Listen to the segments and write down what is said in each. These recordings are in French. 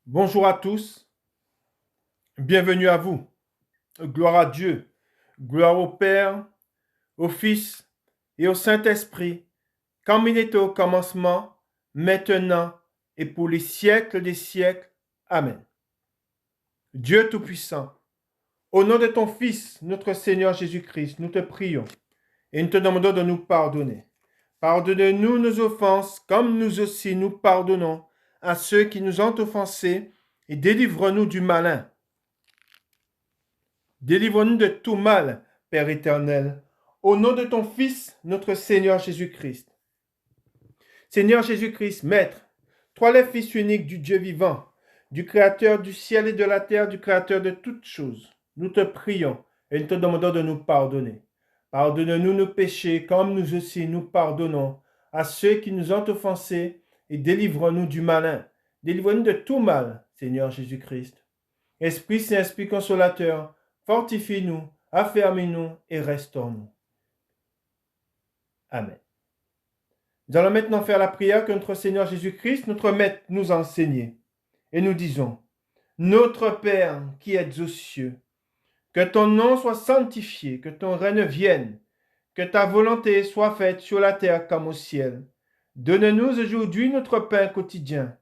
Bonjour à tous, bienvenue à vous. Gloire à Dieu, gloire au Père, au Fils et au Saint-Esprit, comme il était au commencement, maintenant et pour les siècles des siècles. Amen. Dieu Tout-Puissant, au nom de ton Fils, notre Seigneur Jésus-Christ, nous te prions et nous te demandons de nous pardonner. Pardonne-nous nos offenses, comme nous aussi nous pardonnons à ceux qui nous ont offensés, et délivre-nous du malin. Délivre-nous de tout mal, Père éternel, au nom de ton Fils, notre Seigneur Jésus-Christ. Seigneur Jésus-Christ, Maître, toi le Fils unique du Dieu vivant, du Créateur du ciel et de la terre, du Créateur de toutes choses, nous te prions et nous te demandons de nous pardonner. Pardonne-nous nos péchés, comme nous aussi nous pardonnons à ceux qui nous ont offensés, et délivre-nous du malin. Délivre-nous de tout mal, Seigneur Jésus-Christ. Esprit Saint, Esprit Consolateur, fortifie-nous, affermis-nous et restaure-nous. Amen. Nous allons maintenant faire la prière que notre Seigneur Jésus-Christ, notre Maître, nous a enseignée. Et nous disons, Notre Père qui êtes aux cieux, que ton nom soit sanctifié, que ton règne vienne, que ta volonté soit faite sur la terre comme au ciel. Donne-nous aujourd'hui notre pain quotidien.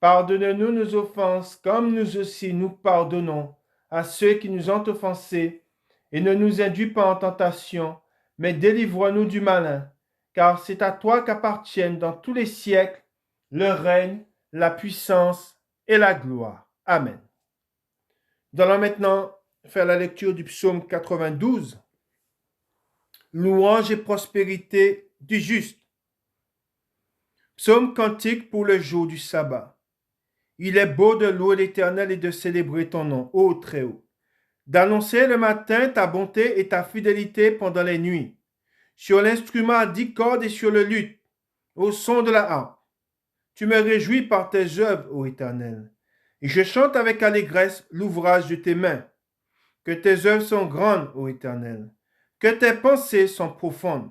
Pardonne-nous nos offenses, comme nous aussi nous pardonnons à ceux qui nous ont offensés, et ne nous induis pas en tentation, mais délivre-nous du malin, car c'est à toi qu'appartiennent dans tous les siècles le règne, la puissance et la gloire. Amen. Nous allons maintenant faire la lecture du psaume 92. Louange et prospérité du juste. Psaume cantique pour le jour du sabbat. Il est beau de louer l'Éternel et de célébrer ton nom, ô Très-Haut. D'annoncer le matin ta bonté et ta fidélité pendant les nuits. Sur l'instrument à 10 cordes et sur le luth, au son de la harpe. Tu me réjouis par tes œuvres, ô Éternel. Et je chante avec allégresse l'ouvrage de tes mains. Que tes œuvres sont grandes, ô Éternel. Que tes pensées sont profondes.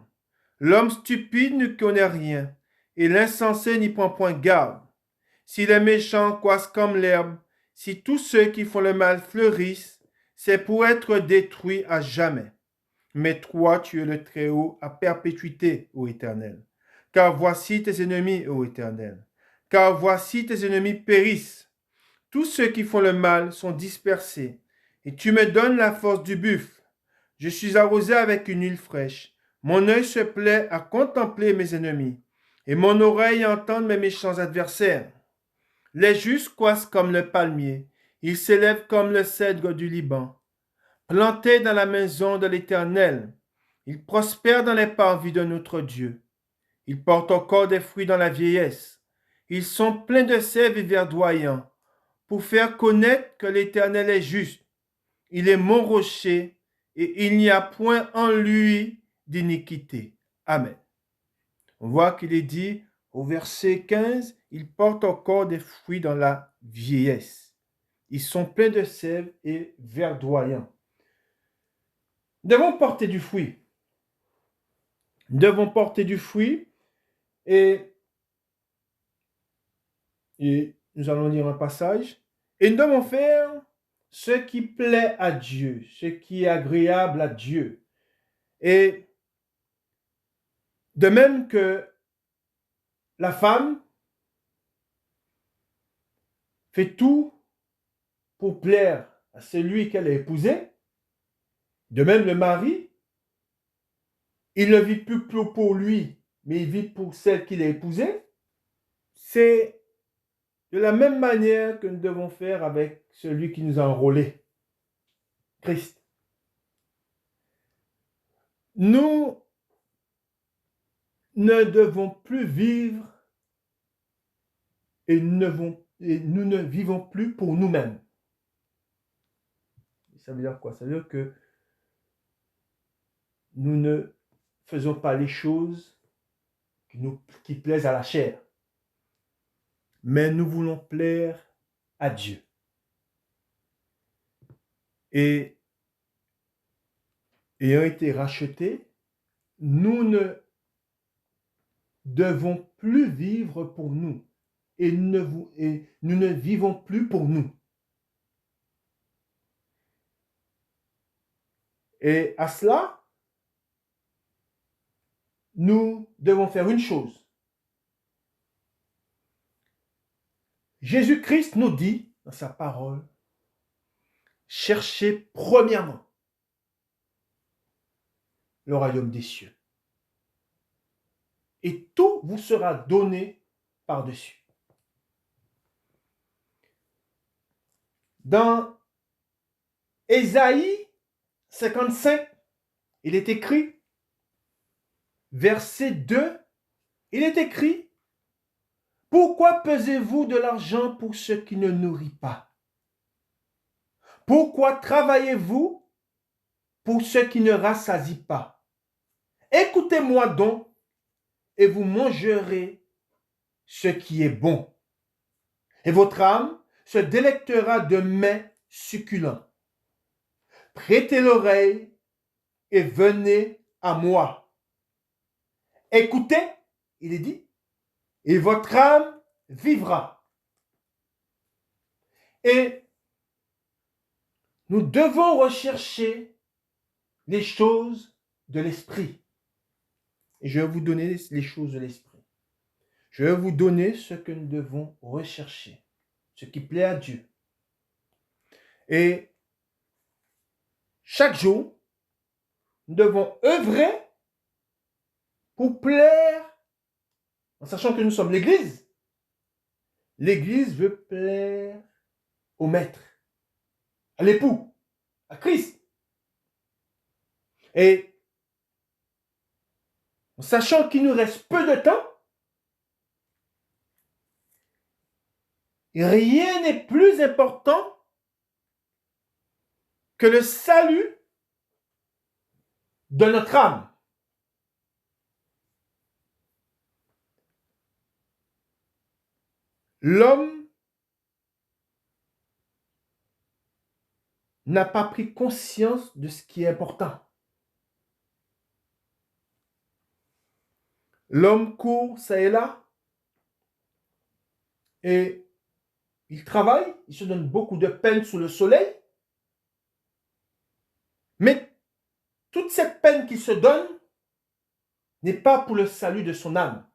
L'homme stupide ne connaît rien, et l'insensé n'y prend point garde. Si les méchants croissent comme l'herbe, si tous ceux qui font le mal fleurissent, c'est pour être détruits à jamais. Mais toi, tu es le Très-Haut à perpétuité, ô Éternel. Car voici tes ennemis, ô Éternel. Car voici tes ennemis périssent. Tous ceux qui font le mal sont dispersés, et tu me donnes la force du buffle. Je suis arrosé avec une huile fraîche. Mon œil se plaît à contempler mes ennemis, et mon oreille à entendre mes méchants adversaires. Les justes croissent comme le palmier, ils s'élèvent comme le cèdre du Liban. Plantés dans la maison de l'Éternel, ils prospèrent dans les parvis de notre Dieu. Ils portent encore des fruits dans la vieillesse. Ils sont pleins de sève et verdoyants, pour faire connaître que l'Éternel est juste. Il est mon rocher, et il n'y a point en lui d'iniquité. Amen. On voit qu'il est dit au verset 15, ils portent encore des fruits dans la vieillesse. Ils sont pleins de sève et verdoyants. Nous devons porter du fruit. Nous devons porter du fruit et nous allons lire un passage. Et nous devons faire ce qui plaît à Dieu, ce qui est agréable à Dieu. Et de même que la femme fait tout pour plaire à celui qu'elle a épousé, de même le mari, il ne vit plus pour lui, mais il vit pour celle qu'il a épousée. C'est de la même manière que nous devons faire avec celui qui nous a enrôlés, Christ. Nous ne devons plus vivre et nous ne vivons plus pour nous-mêmes. Ça veut dire quoi? Ça veut dire que nous ne faisons pas les choses qui plaisent à la chair, mais nous voulons plaire à Dieu. Et ayant été rachetés, nous ne devons plus vivre pour nous, et nous ne vivons plus pour nous. Et à cela, nous devons faire une chose. Jésus-Christ nous dit dans sa parole, cherchez premièrement le royaume des cieux. Et tout vous sera donné par-dessus. Dans Ésaïe 55, il est écrit, verset 2, il est écrit, pourquoi pesez-vous de l'argent pour ce qui ne nourrit pas? Pourquoi travaillez-vous pour ce qui ne rassasie pas? Écoutez-moi donc, et vous mangerez ce qui est bon. Et votre âme se délectera de mets succulents. Prêtez l'oreille et venez à moi. Écoutez, il est dit, et votre âme vivra. Et nous devons rechercher les choses de l'esprit. Et je vais vous donner les choses de l'esprit. Je vais vous donner ce que nous devons rechercher, ce qui plaît à Dieu. Et chaque jour, nous devons œuvrer pour plaire, en sachant que nous sommes l'Église. L'Église veut plaire au Maître, à l'époux, à Christ. Et en sachant qu'il nous reste peu de temps, rien n'est plus important que le salut de notre âme. L'homme n'a pas pris conscience de ce qui est important. L'homme court ça et là et il travaille, il se donne beaucoup de peine sous le soleil, mais toute cette peine qu'il se donne n'est pas pour le salut de son âme.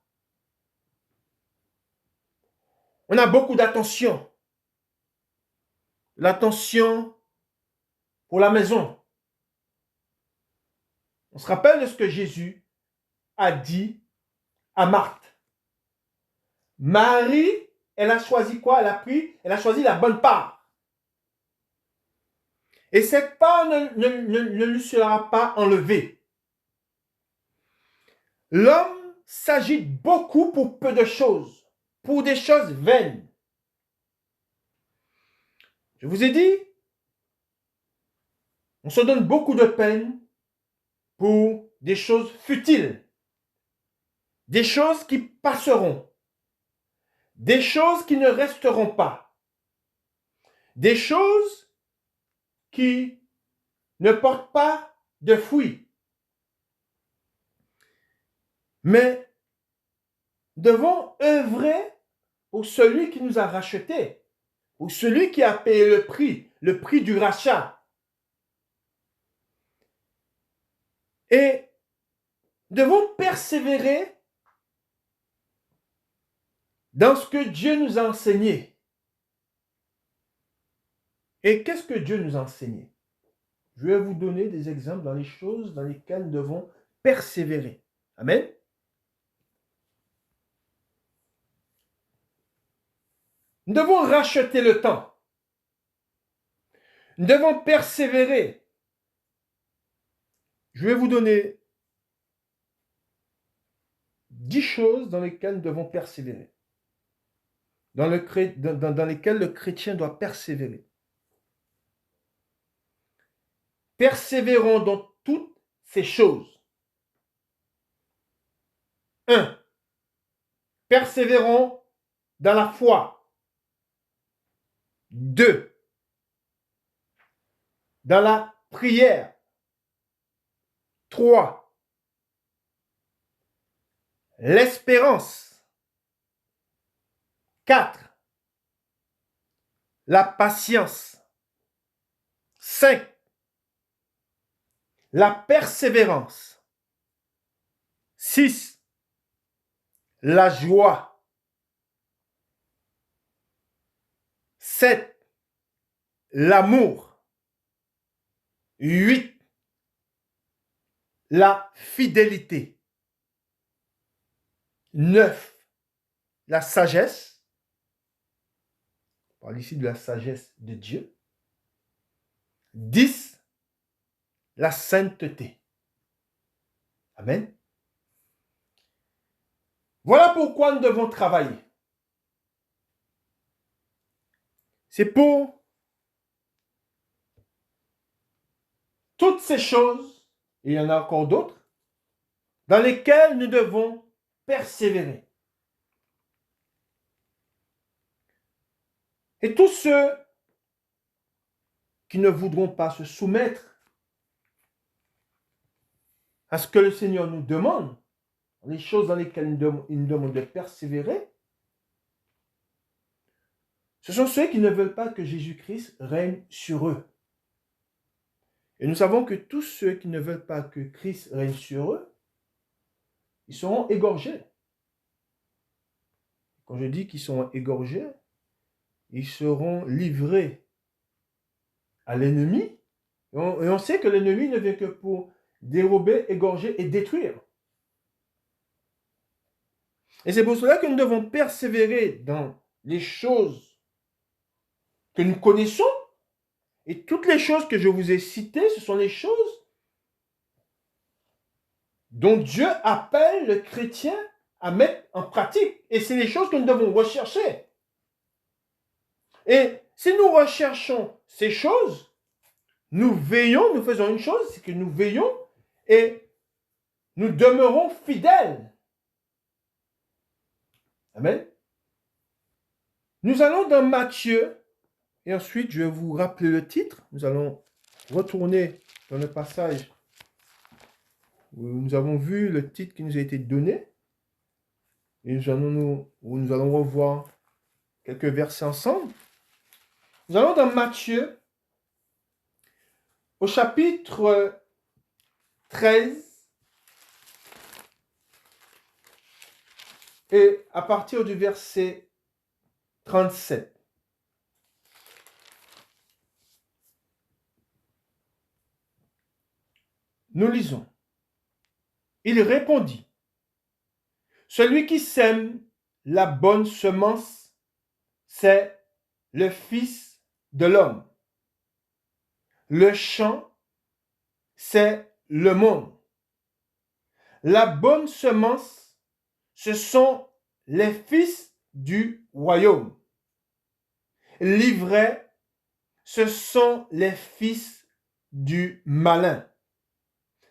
On a beaucoup d'attention. L'attention pour la maison. On se rappelle de ce que Jésus a dit à Marthe. Marie, elle a choisi quoi? Elle a choisi la bonne part. Et cette part ne lui sera pas enlevée. L'homme s'agite beaucoup pour peu de choses, pour des choses vaines. Je vous ai dit, on se donne beaucoup de peine pour des choses futiles, des choses qui passeront, des choses qui ne resteront pas, des choses qui ne portent pas de fruits. Mais devons œuvrer pour celui qui nous a rachetés, pour celui qui a payé le prix du rachat. Et devons persévérer dans ce que Dieu nous a enseigné. Et qu'est-ce que Dieu nous a enseigné? Je vais vous donner des exemples dans les choses dans lesquelles nous devons persévérer. Amen. Nous devons racheter le temps. Nous devons persévérer. Je vais vous donner 10 choses dans lesquelles nous devons persévérer. Dans lesquelles le chrétien doit persévérer. Persévérons dans toutes ces choses. 1. Persévérons dans la foi. 2. Dans la prière. 3. L'espérance. 4. La patience. 5. La persévérance. 6. La joie. 7. L'amour. 8. La fidélité. 9. La sagesse. On parle ici de la sagesse de Dieu. 10. La sainteté. Amen. Voilà pourquoi nous devons travailler. C'est pour toutes ces choses, et il y en a encore d'autres, dans lesquelles nous devons persévérer. Et tous ceux qui ne voudront pas se soumettre à ce que le Seigneur nous demande, les choses dans lesquelles il nous demande de persévérer, ce sont ceux qui ne veulent pas que Jésus-Christ règne sur eux. Et nous savons que tous ceux qui ne veulent pas que Christ règne sur eux, ils seront égorgés. Quand je dis qu'ils seront égorgés, ils seront livrés à l'ennemi. Et on sait que l'ennemi ne vient que pour dérober, égorger et détruire. Et c'est pour cela que nous devons persévérer dans les choses que nous connaissons. Et toutes les choses que je vous ai citées, ce sont les choses dont Dieu appelle le chrétien à mettre en pratique. Et c'est les choses que nous devons rechercher. Et si nous recherchons ces choses, nous veillons, nous faisons une chose, c'est que nous veillons et nous demeurons fidèles. Amen. Nous allons dans Matthieu, et ensuite je vais vous rappeler le titre. Nous allons retourner dans le passage où nous avons vu le titre qui nous a été donné. Et nous allons revoir quelques versets ensemble. Nous allons dans Matthieu, au chapitre 13, et à partir du verset 37. Nous lisons. Il répondit, celui qui sème la bonne semence, c'est le Fils de l'homme. Le champ, c'est le monde. La bonne semence, ce sont les fils du royaume. L'ivraie, ce sont les fils du malin.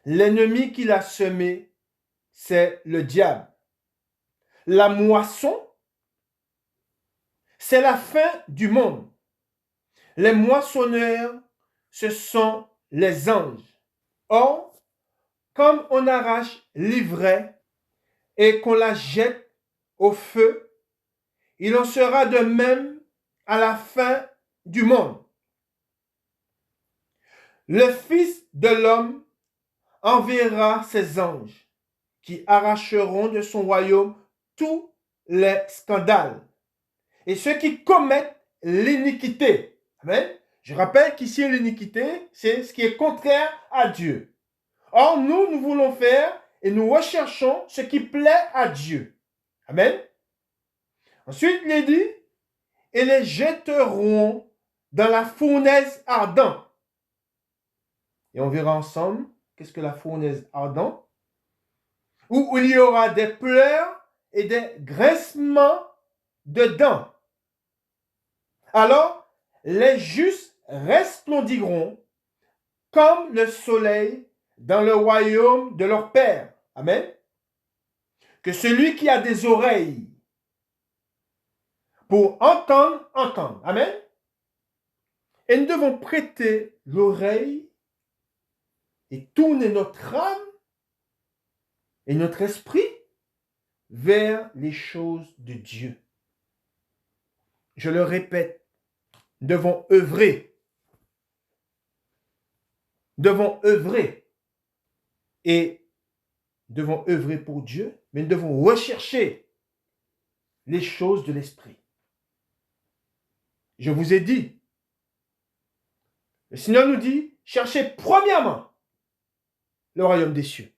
L'ennemi qui l'a semé, c'est le diable. La moisson, c'est la fin du monde. Les moissonneurs, ce sont les anges. Or, comme on arrache l'ivraie et qu'on la jette au feu, il en sera de même à la fin du monde. Le Fils de l'homme enverra ses anges qui arracheront de son royaume tous les scandales et ceux qui commettent l'iniquité. Amen. Je rappelle qu'ici l'iniquité, c'est ce qui est contraire à Dieu. Or, nous voulons faire et nous recherchons ce qui plaît à Dieu. Amen. Ensuite, il est dit, et les jetteront dans la fournaise ardente. Et on verra ensemble qu'est-ce que la fournaise ardente, où il y aura des pleurs et des grincements de dents. Alors, les justes resplendiront comme le soleil dans le royaume de leur Père. Amen. Que celui qui a des oreilles pour entendre, entende. Amen. Et nous devons prêter l'oreille et tourner notre âme et notre esprit vers les choses de Dieu. je le répète, nous devons œuvrer. Nous devons œuvrer. Et nous devons œuvrer pour Dieu, mais nous devons rechercher les choses de l'esprit. Je vous ai dit, le Seigneur nous dit, cherchez premièrement le royaume des cieux.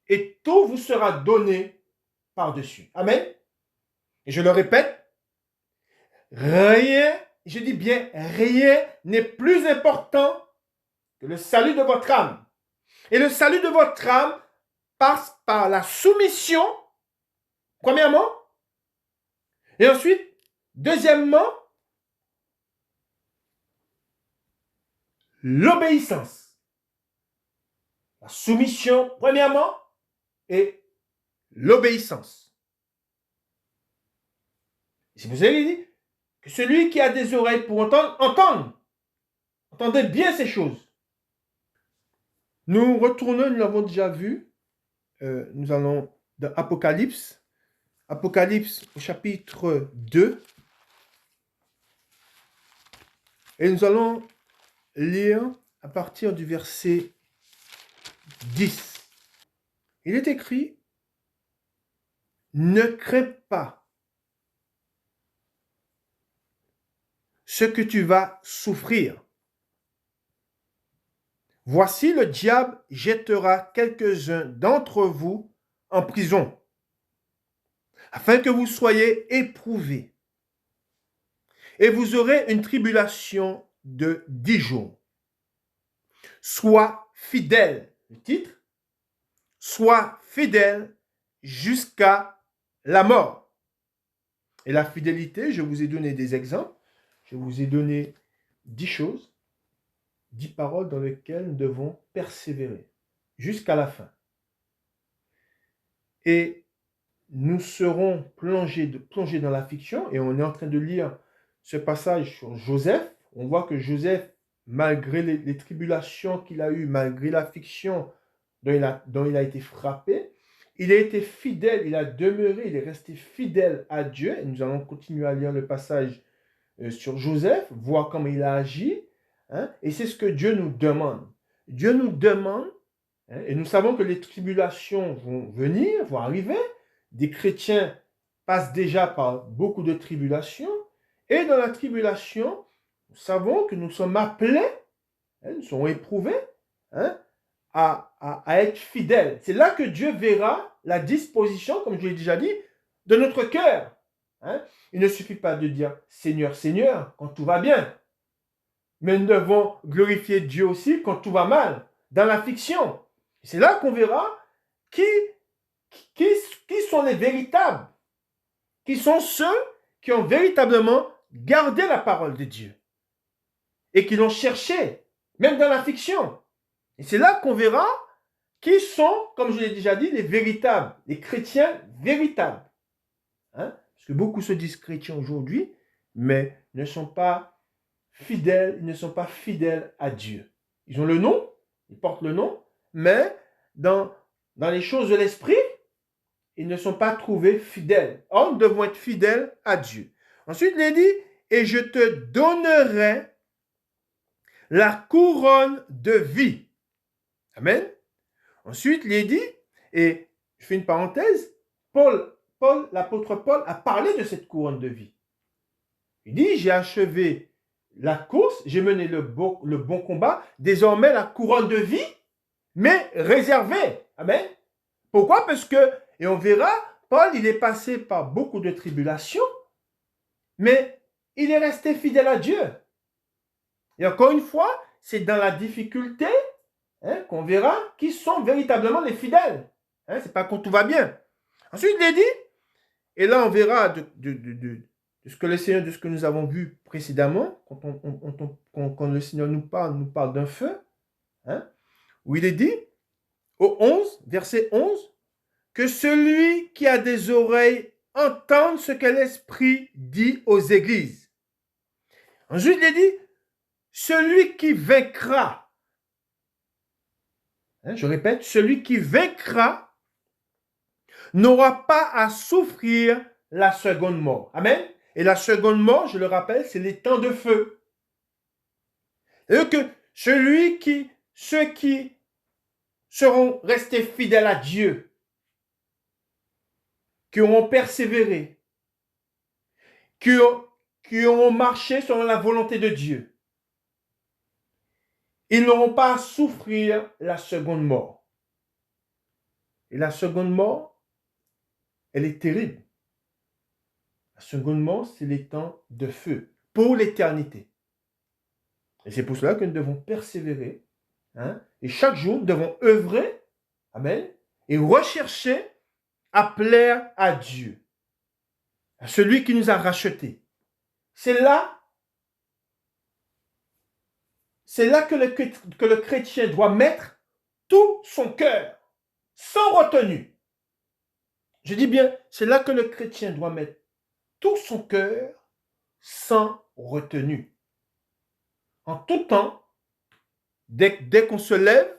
Et tout vous sera donné par-dessus. Amen. Et je le répète, rien, je dis bien, rien n'est plus important que le salut de votre âme. Et le salut de votre âme passe par la soumission, premièrement, et ensuite, deuxièmement, l'obéissance. La soumission, premièrement, et l'obéissance. Si vous avez dit que celui qui a des oreilles pour entendre, entendez bien ces choses. Nous retournons, nous l'avons déjà vu, nous allons dans Apocalypse au chapitre 2, et nous allons lire à partir du verset 10. Il est écrit, ne crains pas ce que tu vas souffrir. Voici, le diable jettera quelques-uns d'entre vous en prison, afin que vous soyez éprouvés. Et vous aurez une tribulation de 10 jours. Sois fidèle, le titre, sois fidèle jusqu'à la mort. Et la fidélité, je vous ai donné des exemples. Je vous ai donné 10 choses, 10 paroles dans lesquelles nous devons persévérer jusqu'à la fin. Et nous serons plongés dans la fiction, et on est en train de lire ce passage sur Joseph. On voit que Joseph, malgré les tribulations qu'il a eues, malgré la fiction dont il a été frappé, il a été fidèle, il a demeuré, il est resté fidèle à Dieu. Et nous allons continuer à lire le passage sur Joseph, voir comment il a agi. Et c'est ce que Dieu nous demande. Dieu nous demande, et nous savons que les tribulations vont venir, vont arriver. Des chrétiens passent déjà par beaucoup de tribulations. Et dans la tribulation, nous savons que nous sommes appelés, nous sommes éprouvés, à être fidèles. C'est là que Dieu verra la disposition, comme je l'ai déjà dit, de notre cœur. Il ne suffit pas de dire « Seigneur, Seigneur » quand tout va bien. Mais nous devons glorifier Dieu aussi quand tout va mal, dans la fiction. C'est là qu'on verra qui sont les véritables, qui sont ceux qui ont véritablement gardé la parole de Dieu et qui l'ont cherché, même dans la fiction. Et c'est là qu'on verra qui sont, comme je l'ai déjà dit, les véritables, les chrétiens véritables. Parce que beaucoup se disent chrétiens aujourd'hui, mais ne sont pas fidèles, ils ne sont pas fidèles à Dieu. Ils ont le nom, ils portent le nom, mais dans les choses de l'esprit, ils ne sont pas trouvés fidèles. Or, nous devons être fidèles à Dieu. Ensuite, il est dit, et je te donnerai la couronne de vie. Amen. Ensuite, il est dit, et je fais une parenthèse, l'apôtre Paul a parlé de cette couronne de vie. Il dit, j'ai achevé la course, j'ai mené le bon combat, désormais la couronne de vie m'est réservée. Amen. Pourquoi? Parce que, et on verra, Paul, il est passé par beaucoup de tribulations, mais il est resté fidèle à Dieu. Et encore une fois, c'est dans la difficulté qu'on verra qui sont véritablement les fidèles. C'est pas quand tout va bien. Ensuite, il est dit, et là on verra de ce que le Seigneur, de ce que nous avons vu précédemment, quand le Seigneur nous parle d'un feu, où il est dit, au 11, verset 11, que celui qui a des oreilles entende ce que l'Esprit dit aux églises. Ensuite, il est dit, celui qui vaincra, je répète, celui qui vaincra n'aura pas à souffrir la seconde mort. Amen. Et la seconde mort, je le rappelle, c'est les temps de feu. C'est-à-dire que ceux qui seront restés fidèles à Dieu, qui auront persévéré, qui auront marché selon la volonté de Dieu, ils n'auront pas à souffrir la seconde mort. Et la seconde mort, elle est terrible. La seconde mort, c'est les temps de feu pour l'éternité. Et c'est pour cela que nous devons persévérer. Et chaque jour, nous devons œuvrer, amen, et rechercher à plaire à Dieu, à celui qui nous a rachetés. C'est là que le chrétien doit mettre tout son cœur, sans retenue. Je dis bien, c'est là que le chrétien doit mettre tout son cœur, sans retenue. En tout temps, dès qu'on se lève,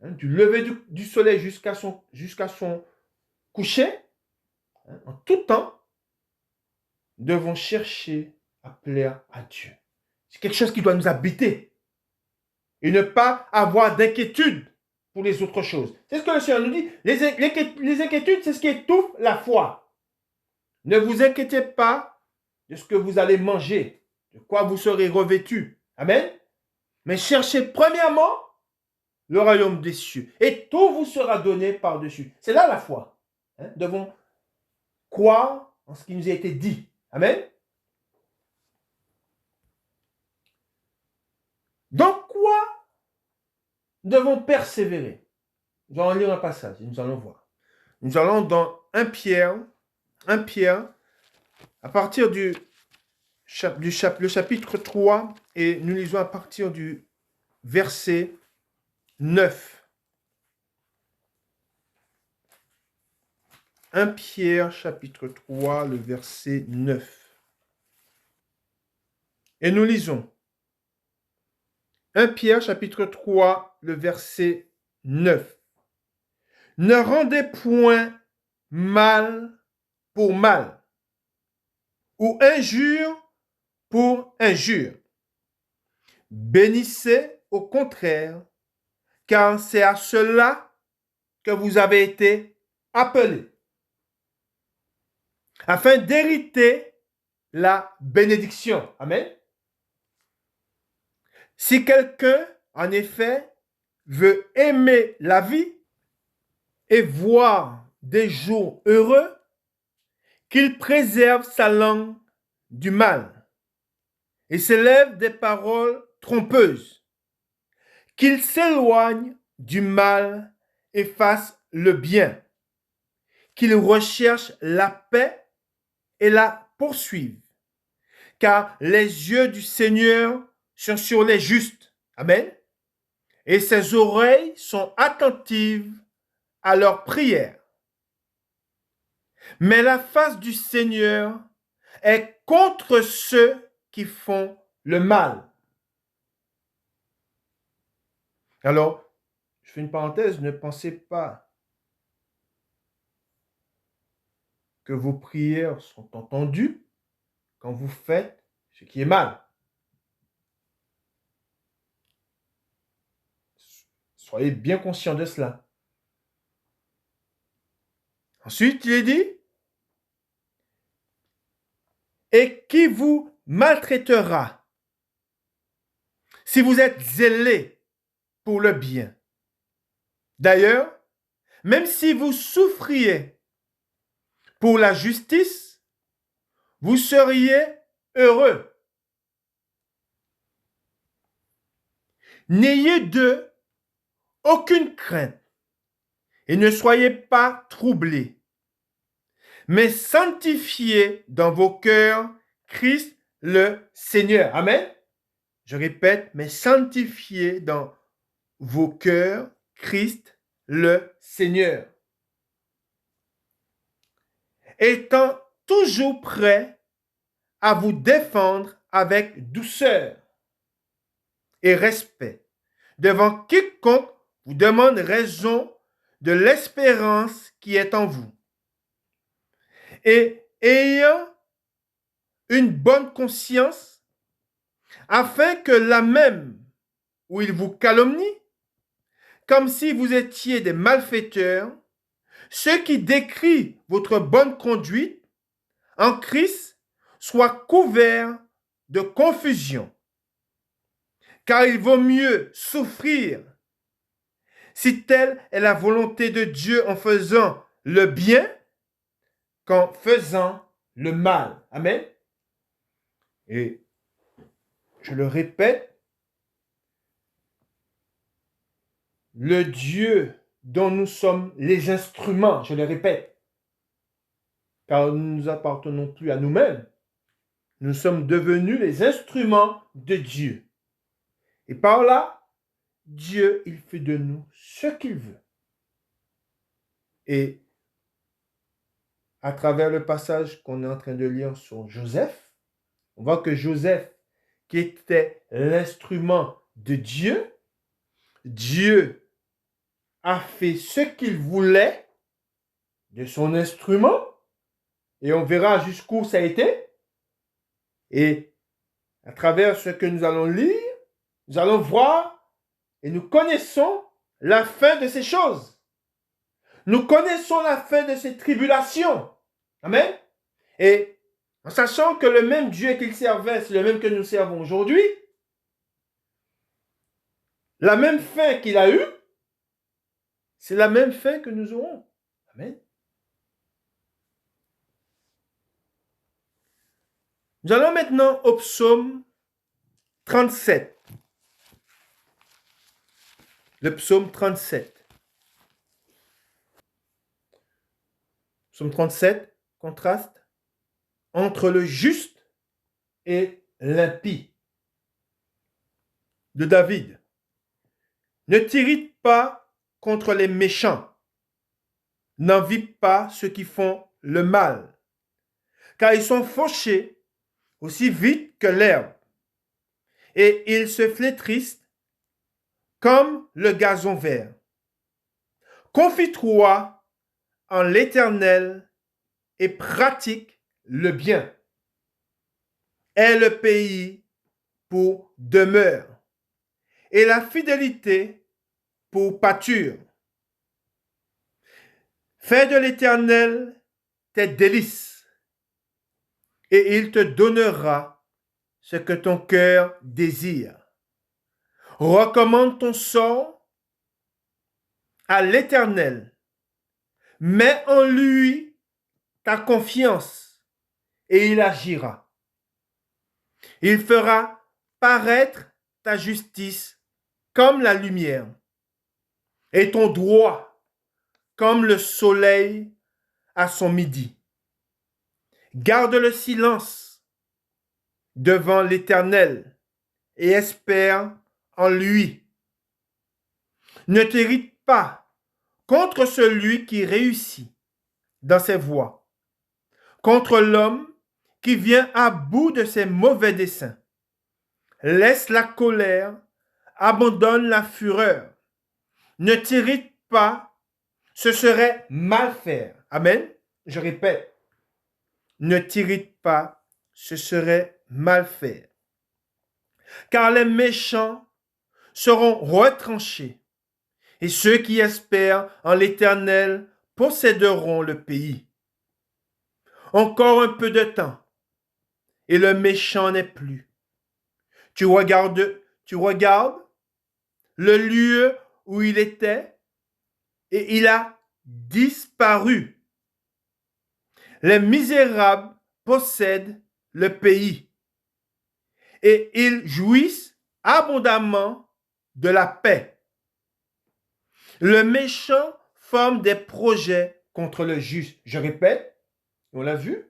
du lever du soleil jusqu'à son coucher, en tout temps, nous devons chercher à plaire à Dieu. C'est quelque chose qui doit nous habiter. Et ne pas avoir d'inquiétude pour les autres choses. C'est ce que le Seigneur nous dit. Les inquiétudes, c'est ce qui étouffe la foi. Ne vous inquiétez pas de ce que vous allez manger, de quoi vous serez revêtus. Amen. Mais cherchez premièrement le royaume des cieux. Et tout vous sera donné par-dessus. C'est là la foi. Nous devons croire en ce qui nous a été dit. Amen. Dans quoi nous devons persévérer? Nous allons lire un passage et nous allons voir. Nous allons dans 1 Pierre, à partir du chapitre 3, et nous lisons à partir du verset 9. 1 Pierre, chapitre 3, le verset 9. Et nous lisons 1 Pierre, chapitre 3, le verset 9. Ne rendez point mal pour mal, ou injure pour injure. Bénissez au contraire, car c'est à cela que vous avez été appelés, afin d'hériter la bénédiction. Amen. Si quelqu'un, en effet, veut aimer la vie et voir des jours heureux, qu'il préserve sa langue du mal et s'élève des paroles trompeuses, qu'il s'éloigne du mal et fasse le bien, qu'il recherche la paix et la poursuive, car les yeux du Seigneur sont sur les justes. Amen. Et ses oreilles sont attentives à leurs prières. Mais la face du Seigneur est contre ceux qui font le mal. Alors, je fais une parenthèse, ne pensez pas que vos prières sont entendues quand vous faites ce qui est mal. Soyez bien conscients de cela. Ensuite, il est dit, et qui vous maltraitera si vous êtes zélés pour le bien. D'ailleurs, même si vous souffriez pour la justice, vous seriez heureux. N'ayez d'eux aucune crainte et ne soyez pas troublés, mais sanctifiez dans vos cœurs Christ le Seigneur. Amen. Je répète, mais sanctifiez dans vos cœurs Christ le Seigneur. Étant toujours prêt à vous défendre avec douceur et respect devant quiconque vous demande raison de l'espérance qui est en vous. Et ayant une bonne conscience, afin que là même où il vous calomnie, comme si vous étiez des malfaiteurs, ceux qui décrient votre bonne conduite en Christ soient couverts de confusion. Car il vaut mieux souffrir, si telle est la volonté de Dieu en faisant le bien, qu'en faisant le mal. Amen. Et je le répète, le Dieu dont nous sommes les instruments, je le répète, car nous ne nous appartenons plus à nous-mêmes, nous sommes devenus les instruments de Dieu. Et par là, Dieu, il fait de nous ce qu'il veut. Et à travers le passage qu'on est en train de lire sur Joseph, on voit que Joseph, qui était l'instrument de Dieu, Dieu a fait ce qu'il voulait de son instrument, et on verra jusqu'où ça a été. Et à travers ce que nous allons lire, nous allons voir et nous connaissons la fin de ces choses. Nous connaissons la fin de ces tribulations. Amen. Et en sachant que le même Dieu qu'il servait, c'est le même que nous servons aujourd'hui, la même fin qu'il a eue, c'est la même fin que nous aurons. Amen. Nous allons maintenant au psaume 37. Le psaume 37. Psaume 37 contraste entre le juste et l'impie. De David. Ne t'irrite pas contre les méchants. N'envie pas ceux qui font le mal, car ils sont fauchés aussi vite que l'herbe, et ils se flétrissent comme le gazon vert. Confie-toi en l'Éternel et pratique le bien. Aie le pays pour demeure et la fidélité pour pâture. Fais de l'Éternel tes délices et il te donnera ce que ton cœur désire. Recommande ton sort à l'Éternel. Mets en lui ta confiance et il agira. Il fera paraître ta justice comme la lumière et ton droit comme le soleil à son midi. Garde le silence devant l'Éternel et espère en lui. Ne t'irrite pas contre celui qui réussit dans ses voies, contre l'homme qui vient à bout de ses mauvais desseins. Laisse la colère, abandonne la fureur. Ne t'irrite pas, ce serait mal faire. Amen. Je répète, ne t'irrite pas, ce serait mal faire. Car les méchants seront retranchés, et ceux qui espèrent en l'Éternel posséderont le pays. Encore un peu de temps, et le méchant n'est plus. Tu regardes le lieu où il était, et il a disparu. Les misérables possèdent le pays, et ils jouissent abondamment de la paix. Le méchant forme des projets contre le juste. Je répète, on l'a vu,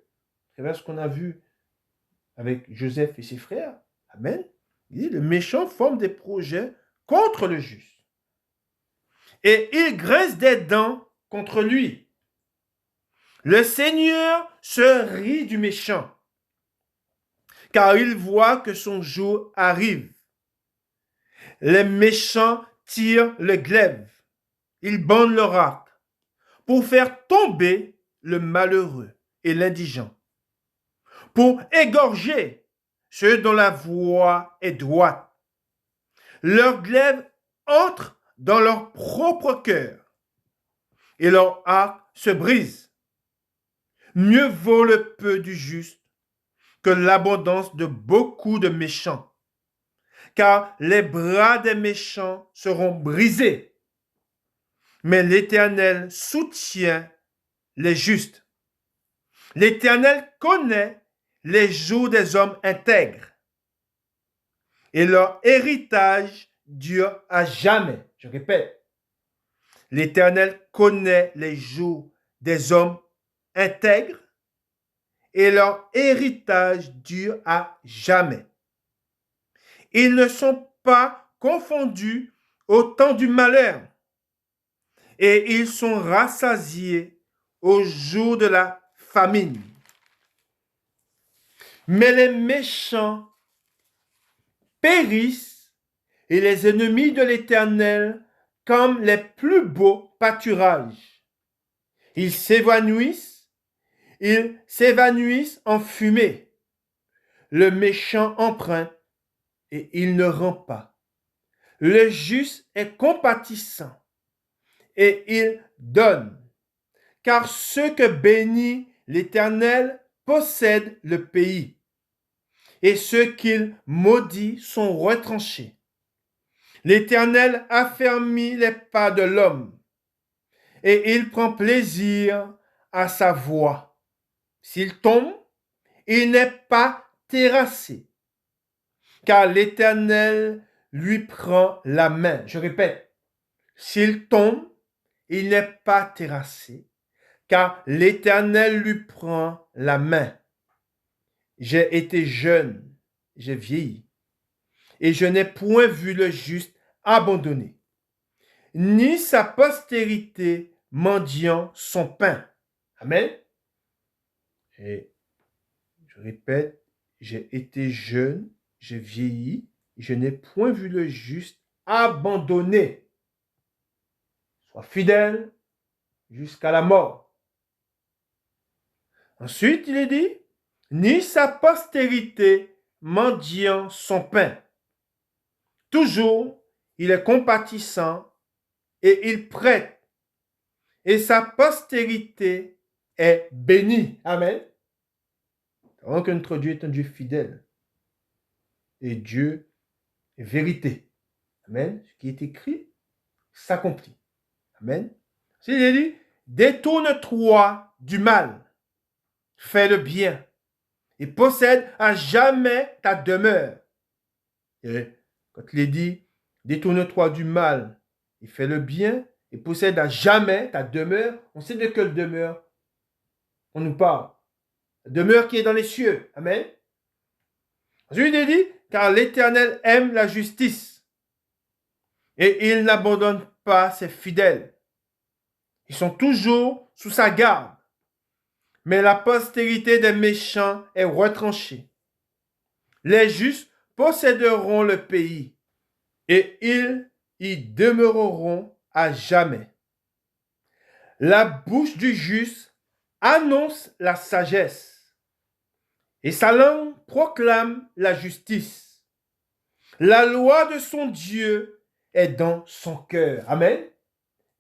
c'est ce qu'on a vu avec Joseph et ses frères. Amen. Il dit, le méchant forme des projets contre le juste. Et il grince des dents contre lui. Le Seigneur se rit du méchant, car il voit que son jour arrive. Les méchants tirent le glaive, ils bandent leur arc pour faire tomber le malheureux et l'indigent, pour égorger ceux dont la voie est droite. Leurs glaives entrent dans leur propre cœur et leur arc se brise. Mieux vaut le peu du juste que l'abondance de beaucoup de méchants, car les bras des méchants seront brisés, mais l'Éternel soutient les justes. L'Éternel connaît les jours des hommes intègres, et leur héritage dure à jamais. Je répète, l'Éternel connaît les jours des hommes intègres, et leur héritage dure à jamais. Ils ne sont pas confondus au temps du malheur, et ils sont rassasiés au jour de la famine. Mais les méchants périssent et les ennemis de l'Éternel comme les plus beaux pâturages. Ils s'évanouissent en fumée. Le méchant emprunte et il ne rend pas. Le juste est compatissant et il donne. Car ceux que bénit l'Éternel possèdent le pays, et ceux qu'il maudit sont retranchés. L'Éternel affermit les pas de l'homme, et il prend plaisir à sa voie. S'il tombe, il n'est pas terrassé, car l'Éternel lui prend la main. Je répète, s'il tombe, il n'est pas terrassé, car l'Éternel lui prend la main. J'ai été jeune, j'ai vieilli, et je n'ai point vu le juste abandonné, ni sa postérité mendiant son pain. Amen. Et je répète, j'ai été jeune, j'ai vieilli, je n'ai point vu le juste abandonné. Sois fidèle jusqu'à la mort. Ensuite, il est dit, ni sa postérité mendiant son pain. Toujours, il est compatissant et il prête, et sa postérité est bénie. Amen. Donc, notre Dieu est un Dieu fidèle, et Dieu est vérité. Amen. Ce qui est écrit s'accomplit. Amen. Il est dit, détourne-toi du mal, fais le bien, et possède à jamais ta demeure. Et quand il est dit, détourne-toi du mal et fais le bien et possède à jamais ta demeure, on sait de quelle demeure on nous parle. La demeure qui est dans les cieux. Amen. Ensuite, il est dit, car l'Éternel aime la justice et il n'abandonne pas ses fidèles. Ils sont toujours sous sa garde, mais la postérité des méchants est retranchée. Les justes posséderont le pays et ils y demeureront à jamais. La bouche du juste annonce la sagesse et sa langue proclame la justice. La loi de son Dieu est dans son cœur. Amen.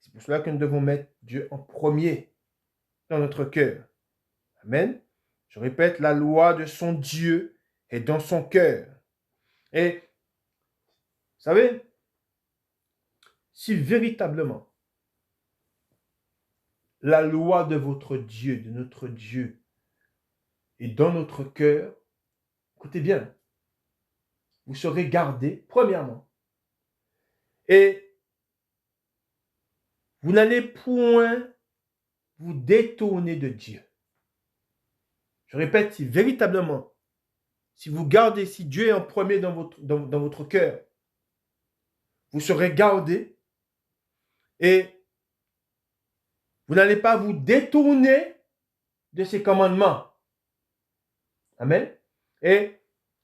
C'est pour cela que nous devons mettre Dieu en premier dans notre cœur. Amen. Je répète, la loi de son Dieu est dans son cœur. Et, vous savez, si véritablement la loi de votre Dieu, de notre Dieu, est dans notre cœur, écoutez bien, vous serez gardés, premièrement, et vous n'allez point vous détourner de Dieu. Je répète, si véritablement, si vous gardez, si Dieu est en premier dans votre cœur, vous serez gardés et vous n'allez pas vous détourner de ses commandements. Amen. Et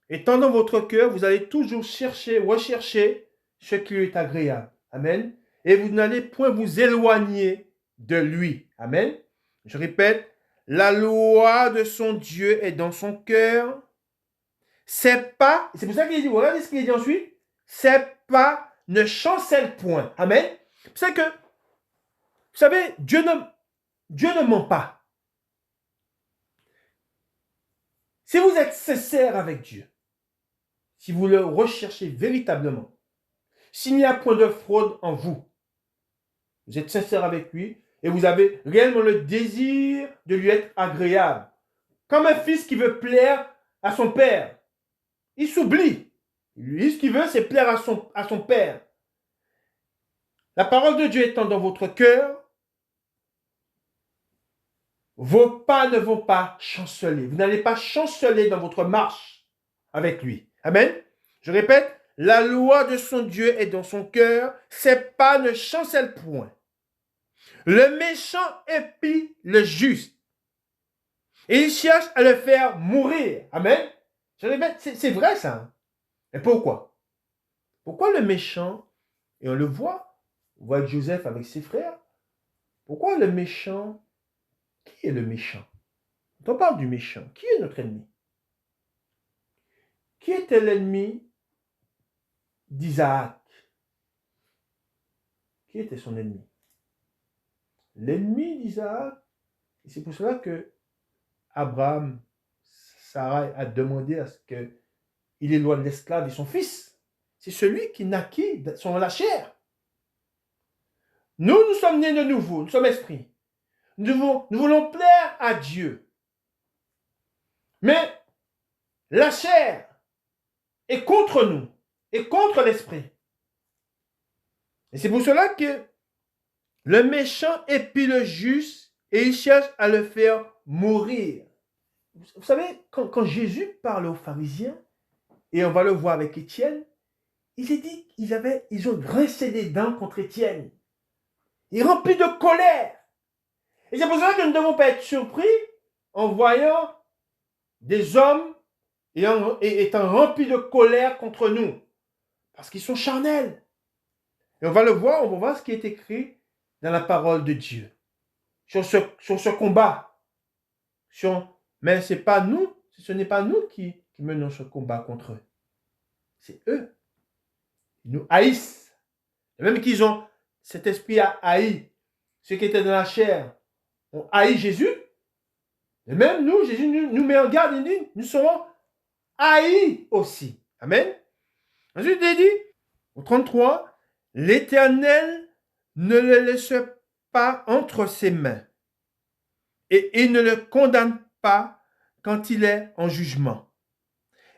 étant dans votre cœur, vous allez toujours rechercher ce qui lui est agréable. Amen. Et vous n'allez point vous éloigner de lui. Amen. Je répète, la loi de son Dieu est dans son cœur. C'est pour ça qu'il dit, regardez ce qu'il dit ensuite, c'est pas, ne chancelle point. Amen. C'est que, vous savez, Dieu ne ment pas. Si vous êtes sincère avec Dieu, si vous le recherchez véritablement, s'il n'y a point de fraude en vous, vous êtes sincère avec lui et vous avez réellement le désir de lui être agréable. Comme un fils qui veut plaire à son père. Il s'oublie. Lui, ce qu'il veut, c'est plaire à son père. La parole de Dieu étant dans votre cœur, vos pas ne vont pas chanceler. Vous n'allez pas chanceler dans votre marche avec lui. Amen. Je répète, la loi de son Dieu est dans son cœur. Ses pas ne chancellent point. Le méchant épie le juste. Et il cherche à le faire mourir. Amen. Je répète, c'est vrai ça. Et pourquoi? Pourquoi le méchant, et on voit Joseph avec ses frères, pourquoi le méchant, qui est le méchant? Quand on parle du méchant, qui est notre ennemi? Qui était l'ennemi d'Isaac? Qui était son ennemi? L'ennemi d'Isaac, et c'est pour cela que Abraham, Sarah a demandé à ce qu'il éloigne l'esclave et son fils. C'est celui qui naquit sur la chair. Nous sommes nés de nouveau, nous sommes esprits. Nous voulons plaire à Dieu. Mais la chair est contre nous, est contre l'esprit. Et c'est pour cela que le méchant épie le juste et il cherche à le faire mourir. Vous savez, quand Jésus parle aux pharisiens, et on va le voir avec Étienne, il s'est dit qu'ils ont grincé des dents contre Étienne. Il est rempli de colère. Et c'est pour cela que nous ne devons pas être surpris en voyant des hommes étant remplis de colère contre nous. Parce qu'ils sont charnels. Et on va voir ce qui est écrit dans la parole de Dieu. Sur ce combat. Mais ce n'est pas nous qui menons ce combat contre eux. C'est eux. Ils nous haïssent. Et même qu'ils ont cet esprit à haïr. Ceux qui étaient dans la chair ont haï Jésus. Et même nous, Jésus nous met en garde. Il dit, nous serons haïs aussi. Amen. Ensuite, il dit, au 33, l'Éternel ne le laisse pas entre ses mains. Et il ne le condamne pas quand il est en jugement.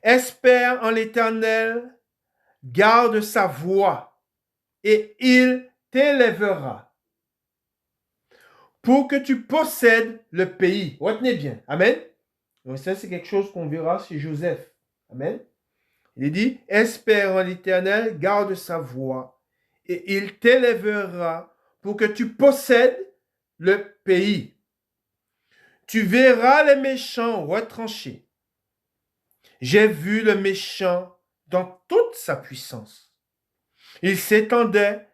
Espère en l'Éternel, garde sa voie, et il t'élèvera pour que tu possèdes le pays. Retenez bien. Amen. Donc ça, c'est quelque chose qu'on verra chez Joseph. Amen. Il dit, espère en l'Éternel, garde sa voie, et il t'élèvera pour que tu possèdes le pays. Tu verras les méchants retranchés. J'ai vu le méchant dans toute sa puissance. Il s'étendait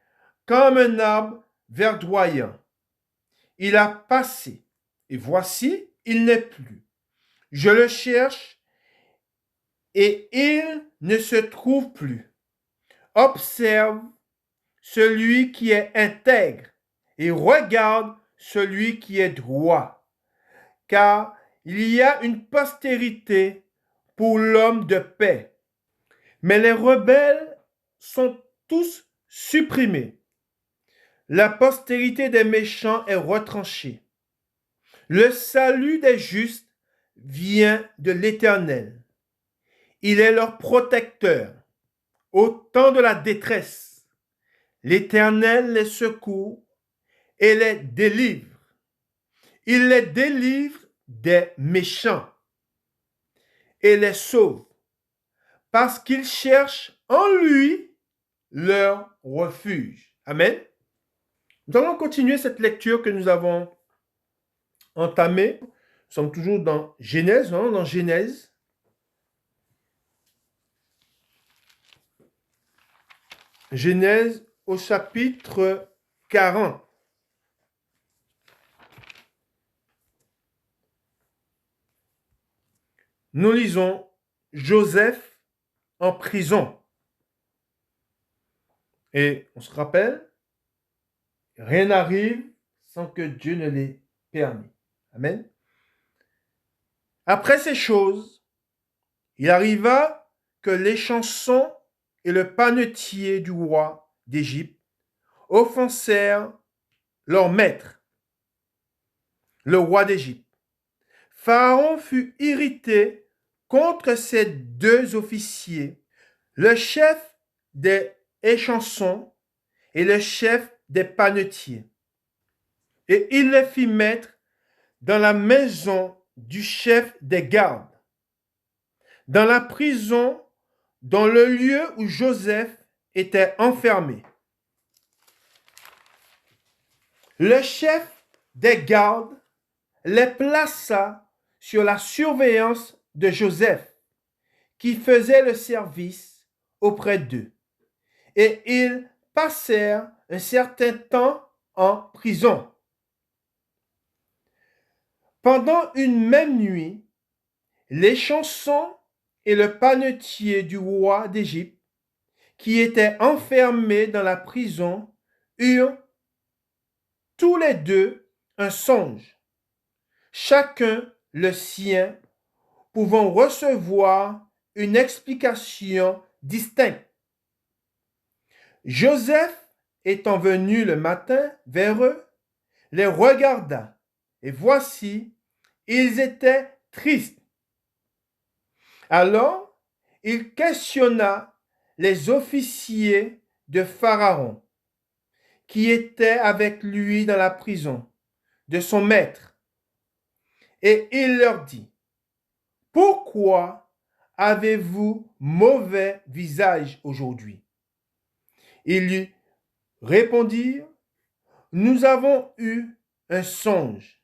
comme un arbre verdoyant. Il a passé, et voici, il n'est plus. Je le cherche, et il ne se trouve plus. Observe celui qui est intègre, et regarde celui qui est droit. Car il y a une postérité pour l'homme de paix. Mais les rebelles sont tous supprimés. La postérité des méchants est retranchée. Le salut des justes vient de l'Éternel. Il est leur protecteur au temps de la détresse. L'Éternel les secourt et les délivre. Il les délivre des méchants et les sauve parce qu'ils cherchent en lui leur refuge. Amen. Nous allons continuer cette lecture que nous avons entamée. Nous sommes toujours dans Genèse, dans Genèse. Genèse au chapitre 40. nous lisons Joseph en prison. Et on se rappelle, rien n'arrive sans que Dieu ne l'ait permis. Amen. Après ces choses, il arriva que les chansons et le panetier du roi d'Égypte offensèrent leur maître, le roi d'Égypte. Pharaon fut irrité contre ces deux officiers, le chef des échansons et le chef des panetiers. Et il les fit mettre dans la maison du chef des gardes, dans la prison, dans le lieu où Joseph était enfermé. Le chef des gardes les plaça sur la surveillance de Joseph, qui faisait le service auprès d'eux. Et ils passèrent un certain temps en prison. Pendant une même nuit, les chansons et le panetier du roi d'Égypte, qui étaient enfermés dans la prison, eurent tous les deux un songe, chacun le sien, pouvant recevoir une explication distincte. Joseph, étant venu le matin vers eux, les regarda, et voici, ils étaient tristes. Alors, il questionna les officiers de Pharaon, qui étaient avec lui dans la prison de son maître. Et il leur dit, « Pourquoi avez-vous mauvais visage aujourd'hui ?» Ils lui répondirent, « Nous avons eu un songe,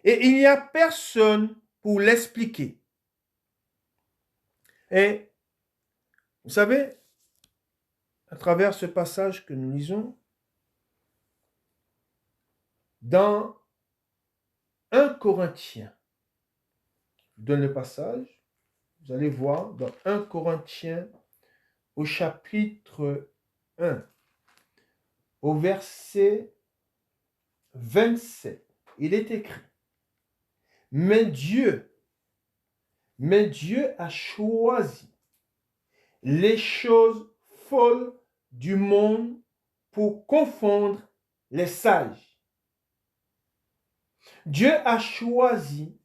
et il n'y a personne pour l'expliquer. » Et vous savez, à travers ce passage que nous lisons, dans 1 Corinthiens, je vous donne le passage, vous allez voir, dans 1 Corinthiens, au chapitre 1, au verset 27, il est écrit, mais Dieu a choisi les choses folles du monde pour confondre les sages. Dieu a choisi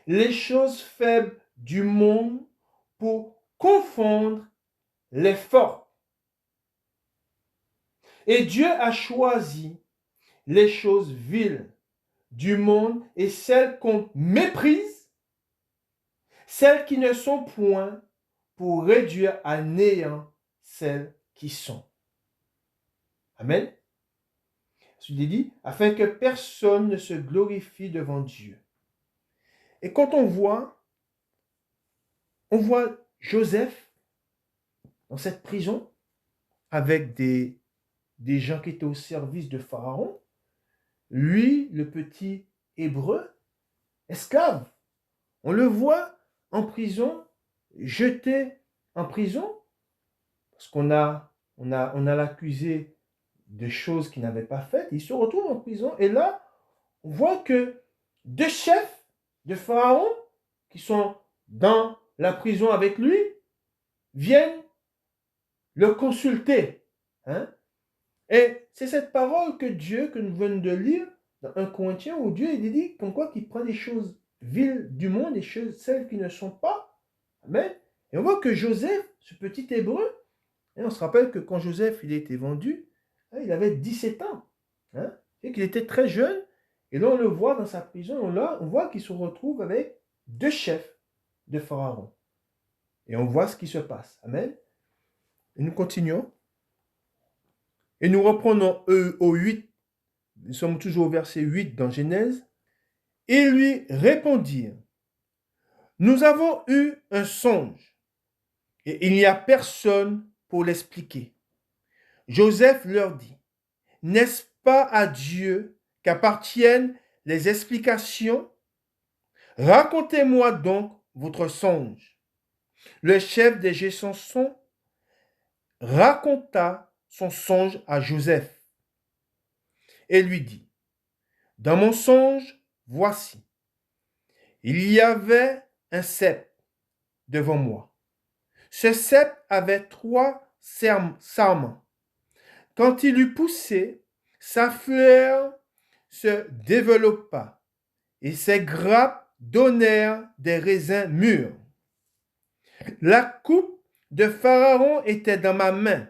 les choses faibles du monde pour confondre les forts. Et Dieu a choisi les choses viles du monde et celles qu'on méprise, celles qui ne sont point, pour réduire à néant celles qui sont. Amen. Il dit, afin que personne ne se glorifie devant Dieu. Et quand on voit Joseph dans cette prison avec des gens qui étaient au service de Pharaon, lui, le petit hébreu, esclave. On le voit en prison, jeté en prison, parce qu'on a l'accusé de choses qu'il n'avait pas faites. Il se retrouve en prison et là, on voit que deux chefs de Pharaon qui sont dans la prison avec lui viennent le consulter. Hein? Et c'est cette parole que nous venons de lire dans 1 Corinthiens où Dieu il dit comme quoi qu'il prend les choses viles du monde et celles qui ne sont pas. Amen. Et on voit que Joseph, ce petit hébreu, et on se rappelle que quand Joseph il a été vendu, il avait 17 ans. Hein? Et qu'il était très jeune. Et là, on le voit dans sa prison. On voit qu'il se retrouve avec deux chefs de Pharaon. Et on voit ce qui se passe. Amen. Et nous continuons. Et nous reprenons au 8. Nous sommes toujours au verset 8 dans Genèse. Ils lui répondirent, « Nous avons eu un songe, et il n'y a personne pour l'expliquer. » Joseph leur dit, « N'est-ce pas à Dieu qu'appartiennent les explications? Racontez-moi donc votre songe. Le chef des Géchansons raconta son songe à Joseph et lui dit, dans mon songe, voici, il y avait un cep devant moi. Ce cep avait 3 sarments. Quand il eut poussé, sa fleur se développa et ses grappes donnèrent des raisins mûrs. La coupe de Pharaon était dans ma main.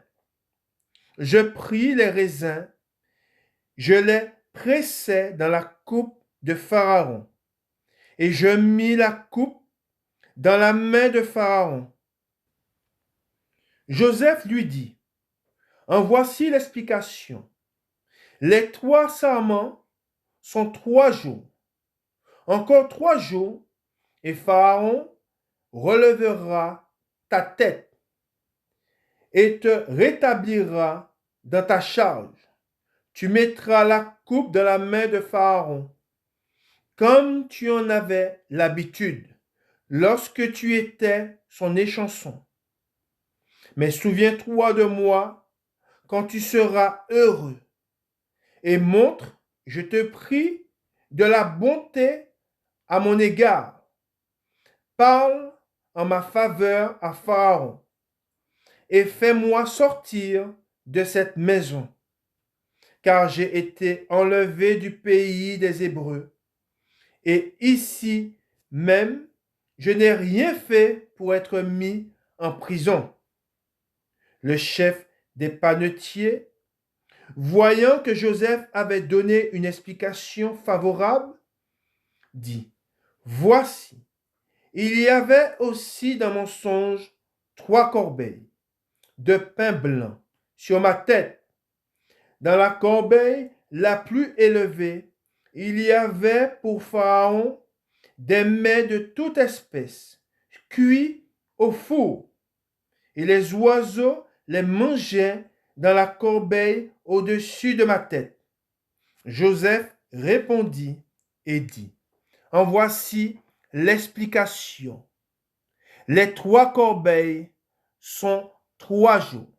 Je pris les raisins, je les pressai dans la coupe de Pharaon et je mis la coupe dans la main de Pharaon. Joseph lui dit, en voici l'explication. Les 3 sarments sont 3 jours. Encore 3 jours, et Pharaon relèvera ta tête et te rétablira dans ta charge. Tu mettras la coupe dans la main de Pharaon, comme tu en avais l'habitude lorsque tu étais son échanson. Mais souviens-toi de moi quand tu seras heureux et montre, je te prie, de la bonté à mon égard. Parle en ma faveur à Pharaon et fais-moi sortir de cette maison, car j'ai été enlevé du pays des Hébreux. Et ici même, je n'ai rien fait pour être mis en prison. Le chef des panetiers, voyant que Joseph avait donné une explication favorable, dit, voici, il y avait aussi dans mon songe 3 corbeilles de pain blanc sur ma tête. Dans la corbeille la plus élevée, il y avait pour Pharaon des mets de toute espèce, cuits au four, et les oiseaux les mangeaient dans la corbeille au-dessus de ma tête. Joseph répondit et dit, en voici l'explication. Les 3 corbeilles sont 3 jours.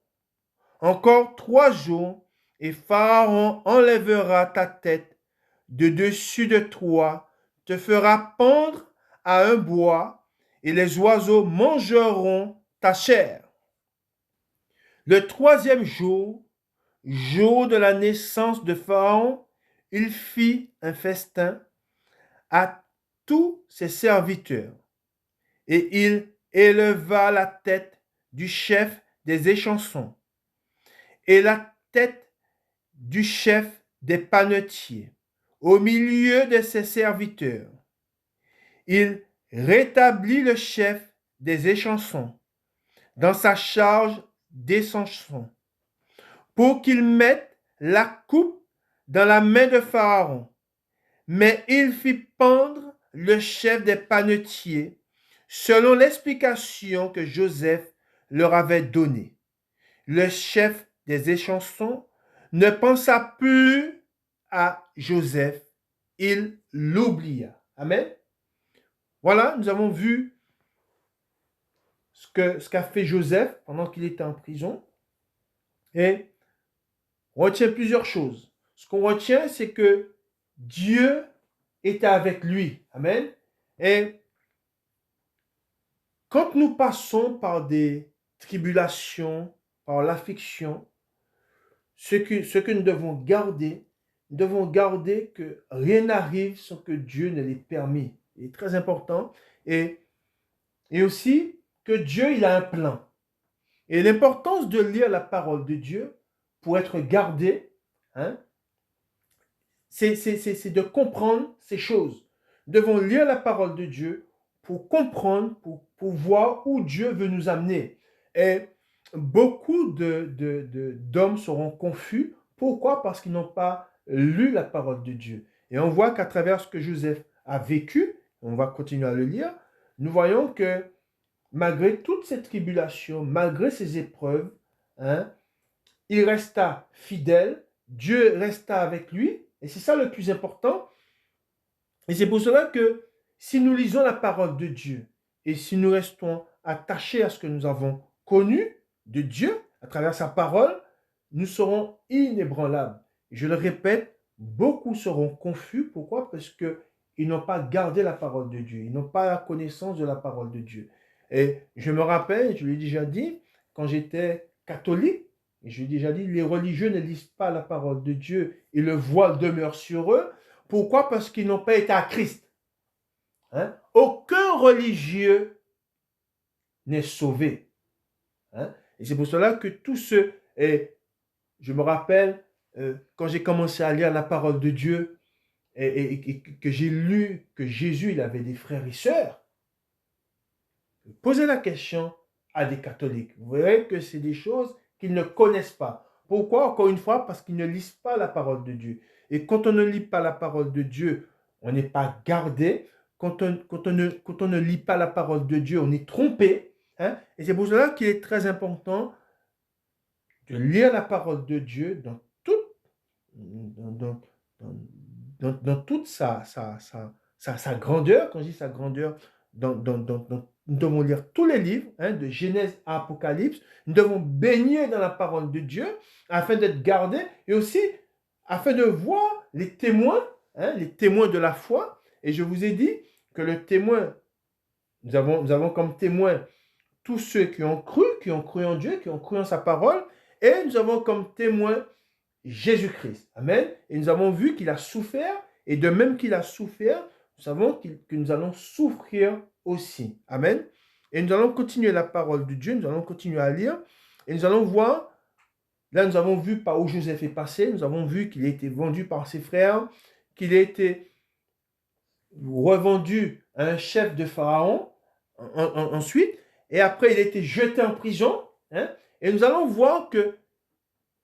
Encore 3 jours, et Pharaon enlèvera ta tête de dessus de toi, te fera pendre à un bois, et les oiseaux mangeront ta chair. Le 3e jour, jour de la naissance de Pharaon, il fit un festin à tous ses serviteurs, et il éleva la tête du chef des échansons et la tête du chef des panetiers au milieu de ses serviteurs. Il rétablit le chef des échansons dans sa charge d'échanson pour qu'il mette la coupe dans la main de Pharaon. Mais il fit pendre le chef des panetiers selon l'explication que Joseph leur avait donnée. Le chef des échansons ne pensa plus à Joseph, il l'oublia. Amen. Voilà, nous avons vu ce qu'a fait Joseph pendant qu'il était en prison. Et on retient plusieurs choses. Ce qu'on retient, c'est que Dieu était avec lui. Amen. Et quand nous passons par des tribulations, par l'affliction, ce que nous devons garder que rien n'arrive sans que Dieu ne l'ait permis. C'est très important. Et aussi que Dieu, il a un plan. Et l'importance de lire la parole de Dieu pour être gardé, hein, c'est de comprendre ces choses. Nous devons lire la parole de Dieu pour comprendre, pour voir où Dieu veut nous amener. Et beaucoup d'hommes seront confus. Pourquoi? Parce qu'ils n'ont pas lu la parole de Dieu. Et on voit qu'à travers ce que Joseph a vécu, on va continuer à le lire, nous voyons que malgré toutes ces tribulations, malgré ces épreuves, hein, il resta fidèle, Dieu resta avec lui, et c'est ça le plus important. Et c'est pour cela que si nous lisons la parole de Dieu, et si nous restons attachés à ce que nous avons connu de Dieu à travers sa parole, nous serons inébranlables. Je le répète, beaucoup seront confus. Pourquoi? Parce qu'ils n'ont pas gardé la parole de Dieu. Ils n'ont pas la connaissance de la parole de Dieu. Et je me rappelle, je l'ai déjà dit, quand j'étais catholique, et je l'ai déjà dit, les religieux ne lisent pas la parole de Dieu et le voile demeure sur eux. Pourquoi? Parce qu'ils n'ont pas été à Christ. Hein? Aucun religieux n'est sauvé. Hein? Et c'est pour cela que tous ceux, et je me rappelle, quand j'ai commencé à lire la parole de Dieu, et que j'ai lu que Jésus, il avait des frères et sœurs, posez la question à des catholiques. Vous verrez que c'est des choses qu'ils ne connaissent pas. Pourquoi? Encore une fois, parce qu'ils ne lisent pas la parole de Dieu. Et quand on ne lit pas la parole de Dieu, on n'est pas gardé. Quand on ne lit pas la parole de Dieu, on est trompé. Hein? Et c'est pour cela qu'il est très important de lire la parole de Dieu dans toute sa grandeur. Quand je dis sa grandeur, nous devons lire tous les livres, hein, de Genèse à Apocalypse. Nous devons baigner dans la parole de Dieu afin d'être gardés et aussi afin de voir les témoins, hein, les témoins de la foi. Et je vous ai dit que le témoin, nous avons comme témoin tous ceux qui ont cru en Dieu, qui ont cru en sa parole, et nous avons comme témoin Jésus-Christ. Amen. Et nous avons vu qu'il a souffert, et de même qu'il a souffert, nous savons que nous allons souffrir aussi. Amen. Et nous allons continuer la parole de Dieu, nous allons continuer à lire, et nous allons voir, là nous avons vu par où Joseph est passé, nous avons vu qu'il a été vendu par ses frères, qu'il a été revendu à un chef de Pharaon, ensuite, et après il a été jeté en prison, hein, et nous allons voir que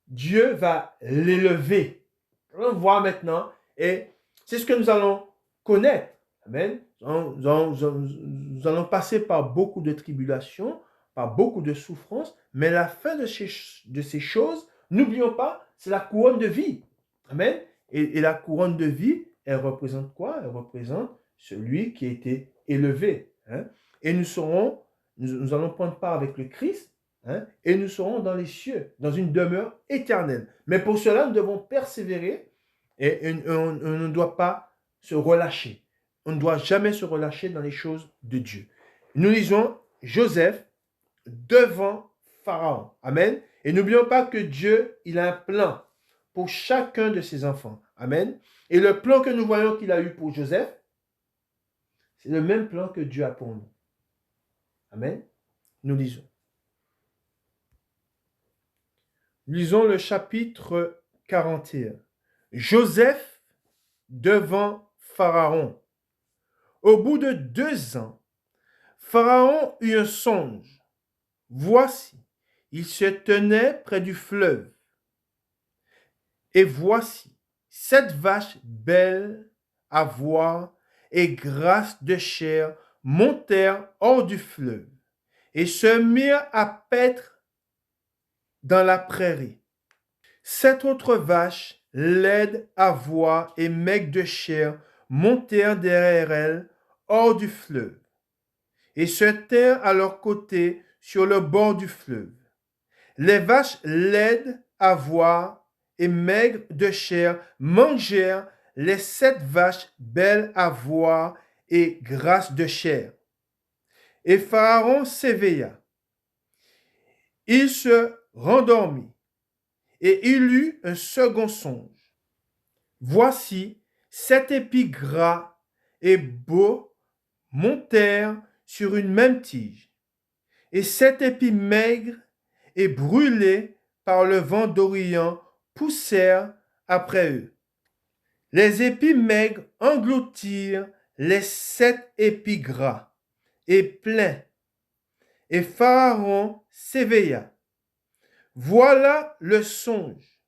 Dieu va l'élever. Nous allons voir maintenant, et c'est ce que nous allons connaître. Amen. Nous allons passer par beaucoup de tribulations, par beaucoup de souffrances, mais la fin de ces choses, n'oublions pas, c'est la couronne de vie. Amen. Et la couronne de vie, elle représente quoi? Elle représente celui qui a été élevé. Hein? Et nous allons prendre part avec le Christ, hein? Et nous serons dans les cieux, dans une demeure éternelle. Mais pour cela, nous devons persévérer et on ne doit pas se relâcher. On ne doit jamais se relâcher dans les choses de Dieu. Nous lisons Joseph devant Pharaon. Amen. Et n'oublions pas que Dieu, il a un plan pour chacun de ses enfants. Amen. Et le plan que nous voyons qu'il a eu pour Joseph, c'est le même plan que Dieu a pour nous. Amen. Nous lisons. Lisons le chapitre 41. Joseph devant Pharaon. Au bout de 2 ans, Pharaon eut un songe. Voici, il se tenait près du fleuve. Et voici, 7 vaches belles à voir et grasses de chair montèrent hors du fleuve et se mirent à paître dans la prairie. 7 autres vaches, laides à voir et maigres de chair, montèrent derrière elles hors du fleuve et se tinrent à leur côté sur le bord du fleuve. Les vaches laides à voir et maigres de chair mangèrent les 7 vaches belles à voir et grasses de chair. Et Pharaon s'éveilla. Il se rendormit et il eut un second songe. Voici, 7 épis gras et beaux montèrent sur une même tige, et 7 épis maigres et brûlés par le vent d'Orient poussèrent après eux. Les épis maigres engloutirent les 7 épis gras et pleins, et Pharaon s'éveilla. Voilà le songe.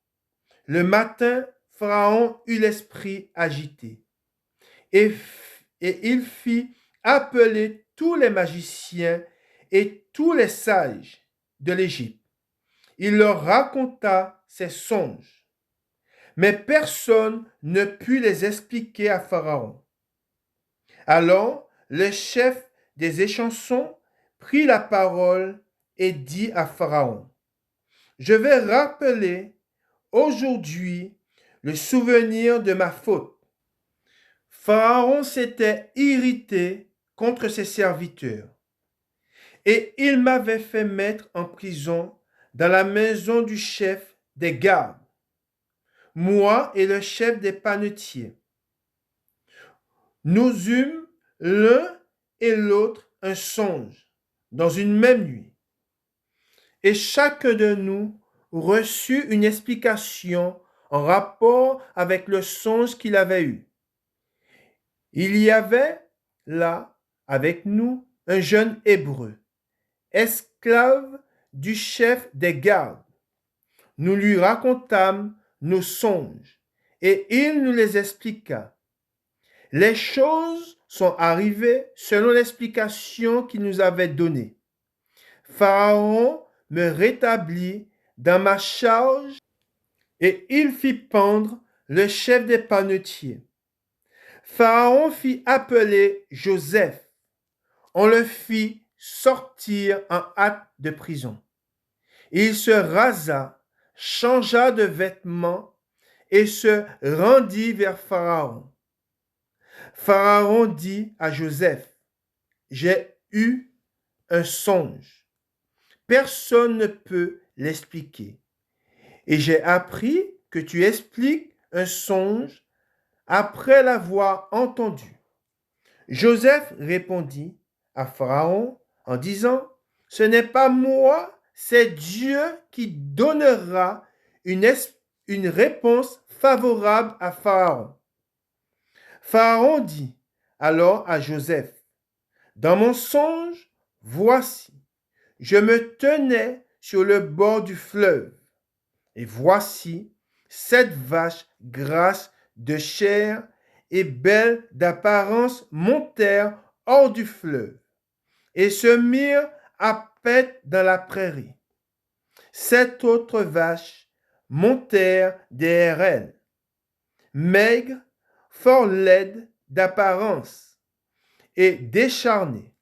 Le matin, Pharaon eut l'esprit agité, et il fit appeler tous les magiciens et tous les sages de l'Égypte. Il leur raconta ses songes, mais personne ne put les expliquer à Pharaon. Alors le chef des échansons, prit la parole et dit à Pharaon, je vais rappeler aujourd'hui le souvenir de ma faute. Pharaon s'était irrité contre ses serviteurs et il m'avait fait mettre en prison dans la maison du chef des gardes, moi et le chef des panetiers. Nous eûmes l'un et l'autre un songe dans une même nuit, et chacun de nous reçut une explication en rapport avec le songe qu'il avait eu. Il y avait là avec nous un jeune Hébreu, esclave du chef des gardes. Nous lui racontâmes nos songes et il nous les expliqua. Les choses sont arrivées selon l'explication qu'il nous avait donnée. Pharaon me rétablit dans ma charge et il fit pendre le chef des panetiers. Pharaon fit appeler Joseph. On le fit sortir en hâte de prison. Il se rasa, changea de vêtements et se rendit vers Pharaon. Pharaon dit à Joseph, j'ai eu un songe. Personne ne peut l'expliquer. Et j'ai appris que tu expliques un songe après l'avoir entendu. Joseph répondit à Pharaon en disant, ce n'est pas moi, c'est Dieu qui donnera une réponse favorable à Pharaon. Pharaon dit alors à Joseph, dans mon songe, voici, je me tenais sur le bord du fleuve, et voici, 7 vaches grasses de chair et belles d'apparence montèrent hors du fleuve et se mirent à paître dans la prairie. 7 autres vaches montèrent derrière elles, maigres, fort laides d'apparence et décharnées.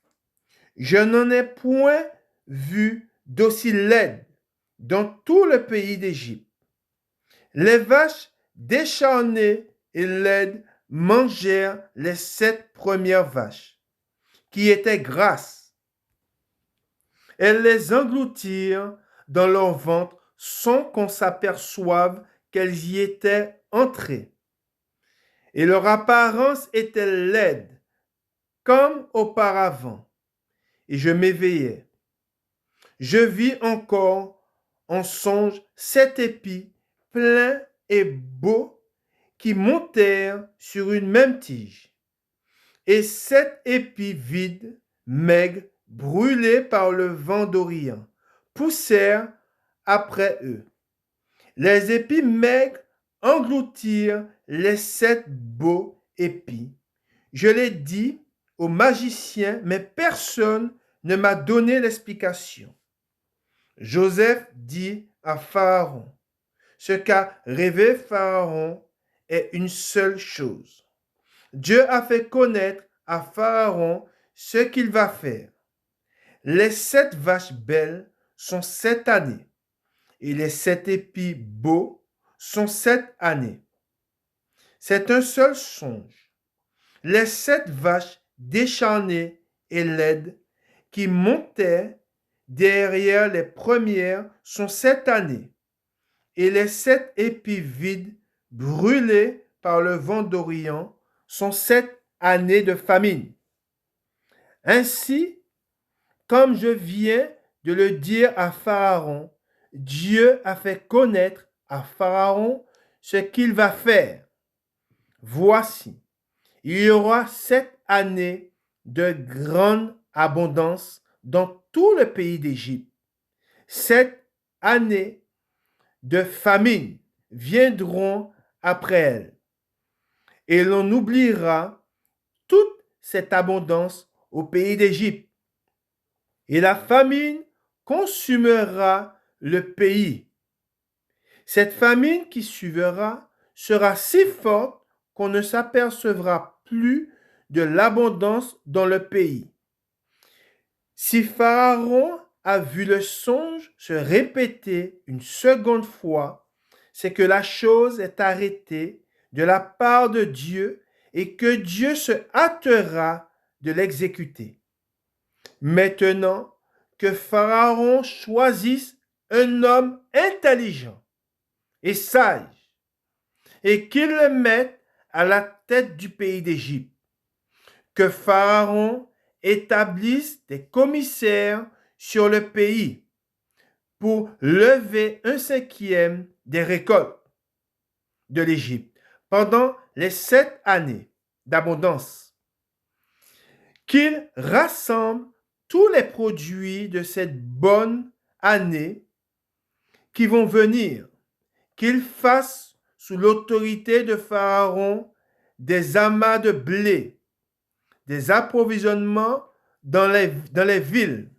Je n'en ai point vu d'aussi laides dans tout le pays d'Égypte. Les vaches décharnées et laides mangèrent les 7 premières vaches, qui étaient grasses. Elles les engloutirent dans leur ventre sans qu'on s'aperçoive qu'elles y étaient entrées. Et leur apparence était laide, comme auparavant. Et je m'éveillai. Je vis encore en songe 7 épis pleins et beaux qui montèrent sur une même tige, et 7 épis vides, maigres, brûlés par le vent d'Orient, poussèrent après eux. Les épis maigres engloutirent les 7 beaux épis. Je l'ai dit aux magiciens, mais personne ne m'a donné l'explication. Joseph dit à Pharaon, ce qu'a rêvé Pharaon est une seule chose. Dieu a fait connaître à Pharaon ce qu'il va faire. Les 7 vaches belles sont 7 années, et les 7 épis beaux sont 7 années. C'est un seul songe. Les 7 vaches décharnées et laides qui montaient derrière les premières sont 7 années, et les 7 épis vides brûlés par le vent d'Orient sont 7 années de famine. Ainsi, comme je viens de le dire à Pharaon, Dieu a fait connaître à Pharaon ce qu'il va faire. Voici, il y aura 7 années de grande abondance dans tout le pays d'Égypte. 7 années de famine viendront après elles. Et l'on oubliera toute cette abondance au pays d'Égypte. Et la famine consumera le pays. Cette famine qui suivra sera si forte qu'on ne s'apercevra plus de l'abondance dans le pays. Si Pharaon a vu le songe se répéter une seconde fois, c'est que la chose est arrêtée de la part de Dieu et que Dieu se hâtera de l'exécuter. Maintenant, que Pharaon choisisse un homme intelligent et sage et qu'il le mette à la tête du pays d'Égypte. Que Pharaon établisse des commissaires sur le pays pour lever un cinquième des récoltes de l'Égypte pendant les 7 années d'abondance. Qu'il rassemble tous les produits de cette bonne année qui vont venir, qu'il fasse sous l'autorité de Pharaon des amas de blé, des approvisionnements dans les villes,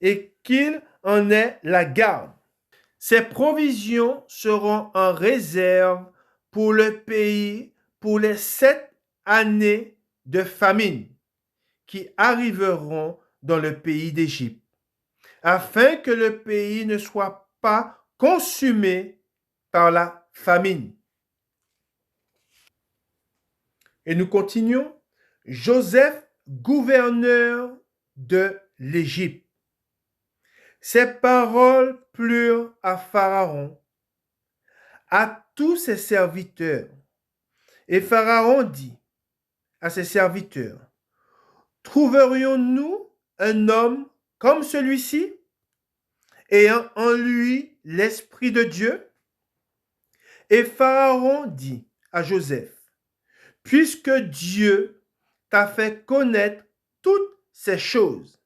et qu'il en ait la garde. Ces provisions seront en réserve pour le pays pour les 7 années de famine qui arriveront dans le pays d'Égypte, afin que le pays ne soit pas consumé par la famine. Et nous continuons. Joseph, gouverneur de l'Égypte. Ces paroles plurent à Pharaon, à tous ses serviteurs. Et Pharaon dit à ses serviteurs, trouverions-nous un homme comme celui-ci, ayant en lui l'Esprit de Dieu? Et Pharaon dit à Joseph, puisque Dieu t'a fait connaître toutes ces choses,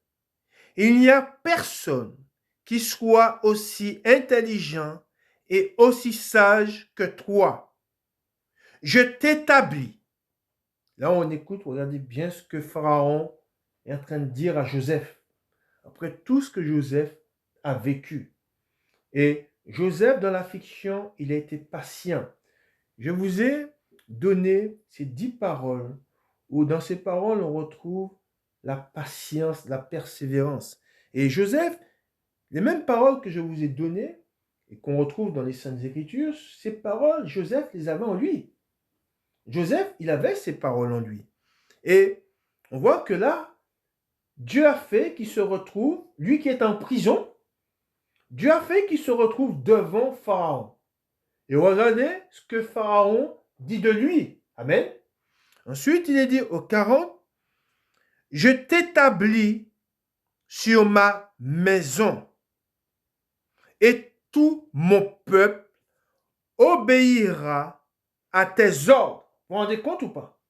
il n'y a personne qui soit aussi intelligent et aussi sage que toi. Je t'établis. Là, on écoute, regardez bien ce que Pharaon est en train de dire à Joseph, après tout ce que Joseph a vécu. Et Joseph, dans la fiction, il a été patient. Je vous ai donné ces 10 paroles, où dans ces paroles, on retrouve la patience, la persévérance. Et Joseph, les mêmes paroles que je vous ai données et qu'on retrouve dans les Saintes Écritures, ces paroles, Joseph les avait en lui. Joseph, il avait ces paroles en lui. Et on voit que là, Dieu a fait qu'il se retrouve, lui qui est en prison, Dieu a fait qu'il se retrouve devant Pharaon. Et regardez ce que Pharaon dit de lui. Amen. Ensuite, il est dit au 40, je t'établis sur ma maison et tout mon peuple obéira à tes ordres. Vous vous rendez compte ou pas?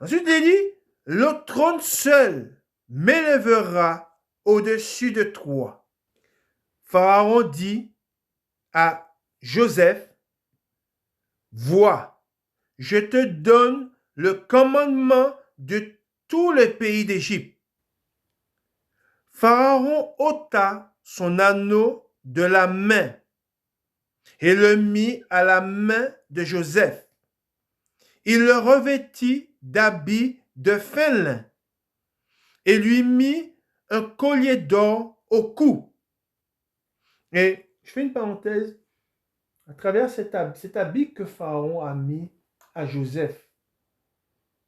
Ensuite, il dit, le trône seul m'élèvera au-dessus de toi. Pharaon dit à Joseph, vois, je te donne le commandement de tout le pays d'Égypte. Pharaon ôta son anneau de la main et le mit à la main de Joseph. Il le revêtit d'habits de fin lin et lui mit un collier d'or au cou. Et je fais une parenthèse, à travers cet habit que Pharaon a mis à Joseph,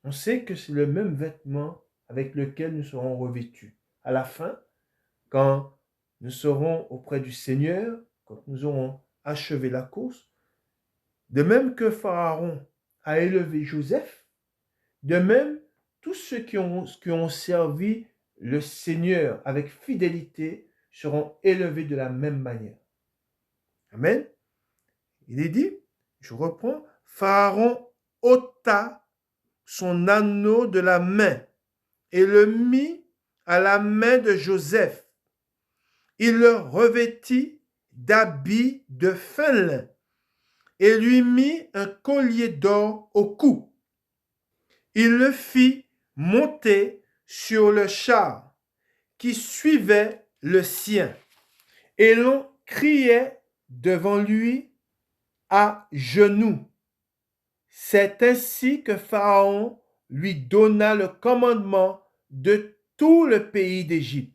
on sait que c'est le même vêtement avec lequel nous serons revêtus. À la fin, quand nous serons auprès du Seigneur, quand nous aurons achevé la course, de même que Pharaon a élevé Joseph, de même, tous ceux qui ont servi le Seigneur avec fidélité seront élevés de la même manière. Amen. Il est dit, je reprends, Pharaon ôta son anneau de la main et le mit à la main de Joseph. Il le revêtit d'habits de fin lin et lui mit un collier d'or au cou. Il le fit monter sur le char qui suivait le sien, et l'on criait devant lui à genoux. C'est ainsi que Pharaon lui donna le commandement de tout le pays d'Égypte.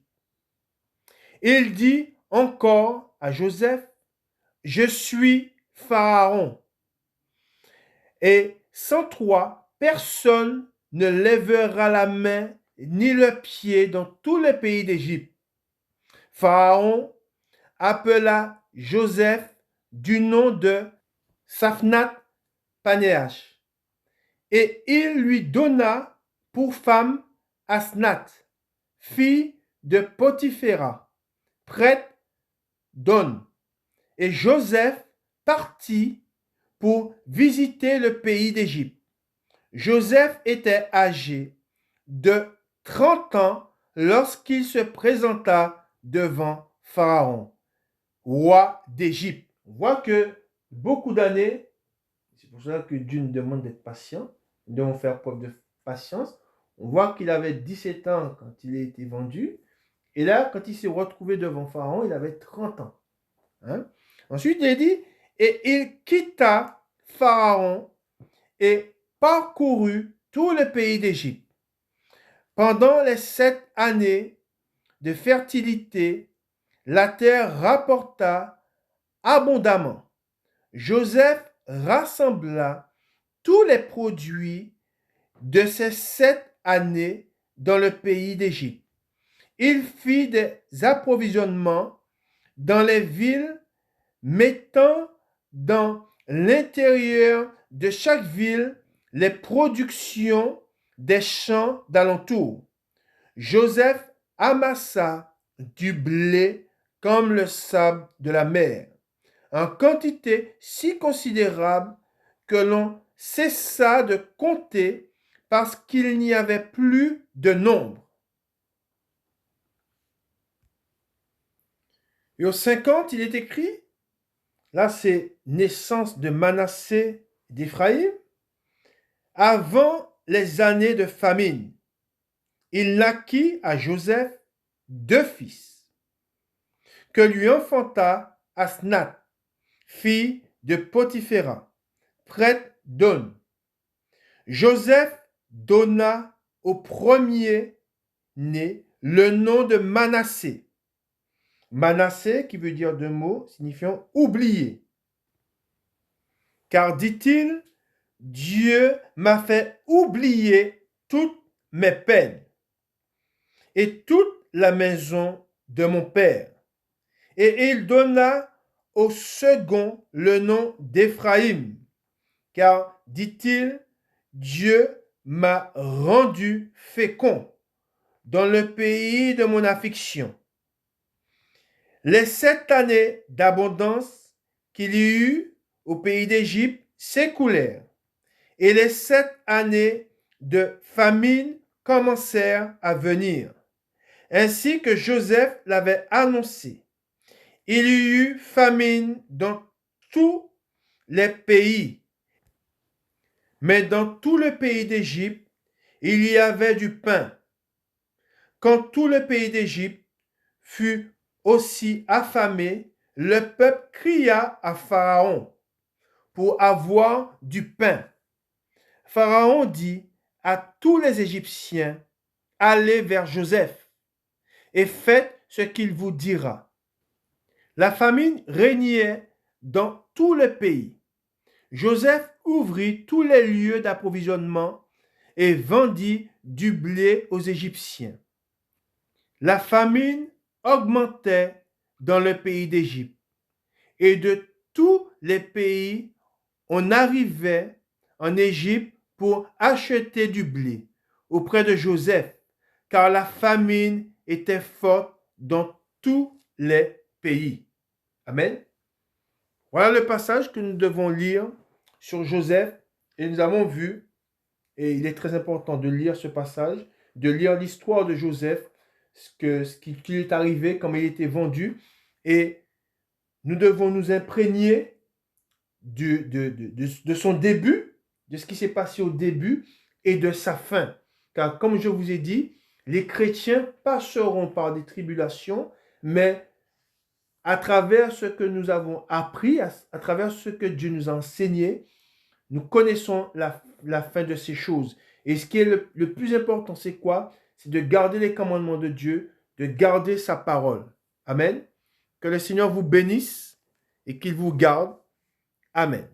Il dit encore à Joseph, je suis Pharaon, et sans toi, personne ne lèvera la main ni le pied dans tout le pays d'Égypte. Pharaon appela Joseph du nom de Saphnath Panéach, et il lui donna pour femme Asnath, fille de Potiphéra, prêtre d'On. Et Joseph partit pour visiter le pays d'Égypte. Joseph était âgé de 30 ans lorsqu'il se présenta devant Pharaon, roi d'Égypte. On voit que beaucoup d'années, c'est pour cela que Dieu nous demande d'être patient, nous devons faire preuve de patience. On voit qu'il avait 17 ans quand il a été vendu, et là, quand il s'est retrouvé devant Pharaon, il avait 30 ans. Hein? Ensuite, il dit, et il quitta Pharaon et parcourut tout le pays d'Égypte. Pendant les 7 années de fertilité, la terre rapporta abondamment. Joseph rassembla tous les produits de ces 7 années dans le pays d'Égypte. Il fit des approvisionnements dans les villes, mettant dans l'intérieur de chaque ville les productions des champs d'alentour. Joseph amassa du blé comme le sable de la mer, en quantité si considérable que l'on cessa de compter parce qu'il n'y avait plus de nombre. Et au 50, il est écrit, là c'est naissance de Manassé d'Éphraïm, avant les années de famine, il naquit à Joseph 2 fils, que lui enfanta Asnath, fille de Potiphéra, prêtre d'On. Joseph donna au premier-né le nom de Manassé. Manassé, qui veut dire 2 mots signifiant oublié. Car, dit-il, Dieu m'a fait oublier toutes mes peines et toute la maison de mon père. Et il donna au second le nom d'Éphraïm, car, dit-il, Dieu m'a rendu fécond dans le pays de mon affliction. Les 7 années d'abondance qu'il y eut au pays d'Égypte s'écoulèrent, et les 7 années de famine commencèrent à venir, ainsi que Joseph l'avait annoncé. Il y eut famine dans tous les pays, mais dans tout le pays d'Égypte, il y avait du pain. Quand tout le pays d'Égypte fut aussi affamé, le peuple cria à Pharaon pour avoir du pain. Pharaon dit à tous les Égyptiens, allez vers Joseph et faites ce qu'il vous dira. La famine régnait dans tout le pays. Joseph ouvrit tous les lieux d'approvisionnement et vendit du blé aux Égyptiens. La famine augmentait dans le pays d'Égypte, et de tous les pays, on arrivait en Égypte pour acheter du blé auprès de Joseph, car la famine était forte dans tous les pays. Amen. Voilà le passage que nous devons lire sur Joseph, et nous avons vu, et il est très important de lire ce passage, de lire l'histoire de Joseph, ce qui est arrivé, comment il était vendu, et nous devons nous imprégner de son début, de ce qui s'est passé au début et de sa fin. Car comme je vous ai dit, les chrétiens passeront par des tribulations, mais à travers ce que nous avons appris, à travers ce que Dieu nous a enseigné, nous connaissons la fin de ces choses. Et ce qui est le plus important, c'est quoi? c'est de garder les commandements de Dieu, de garder sa parole. Amen. Que le Seigneur vous bénisse et qu'il vous garde. Amen.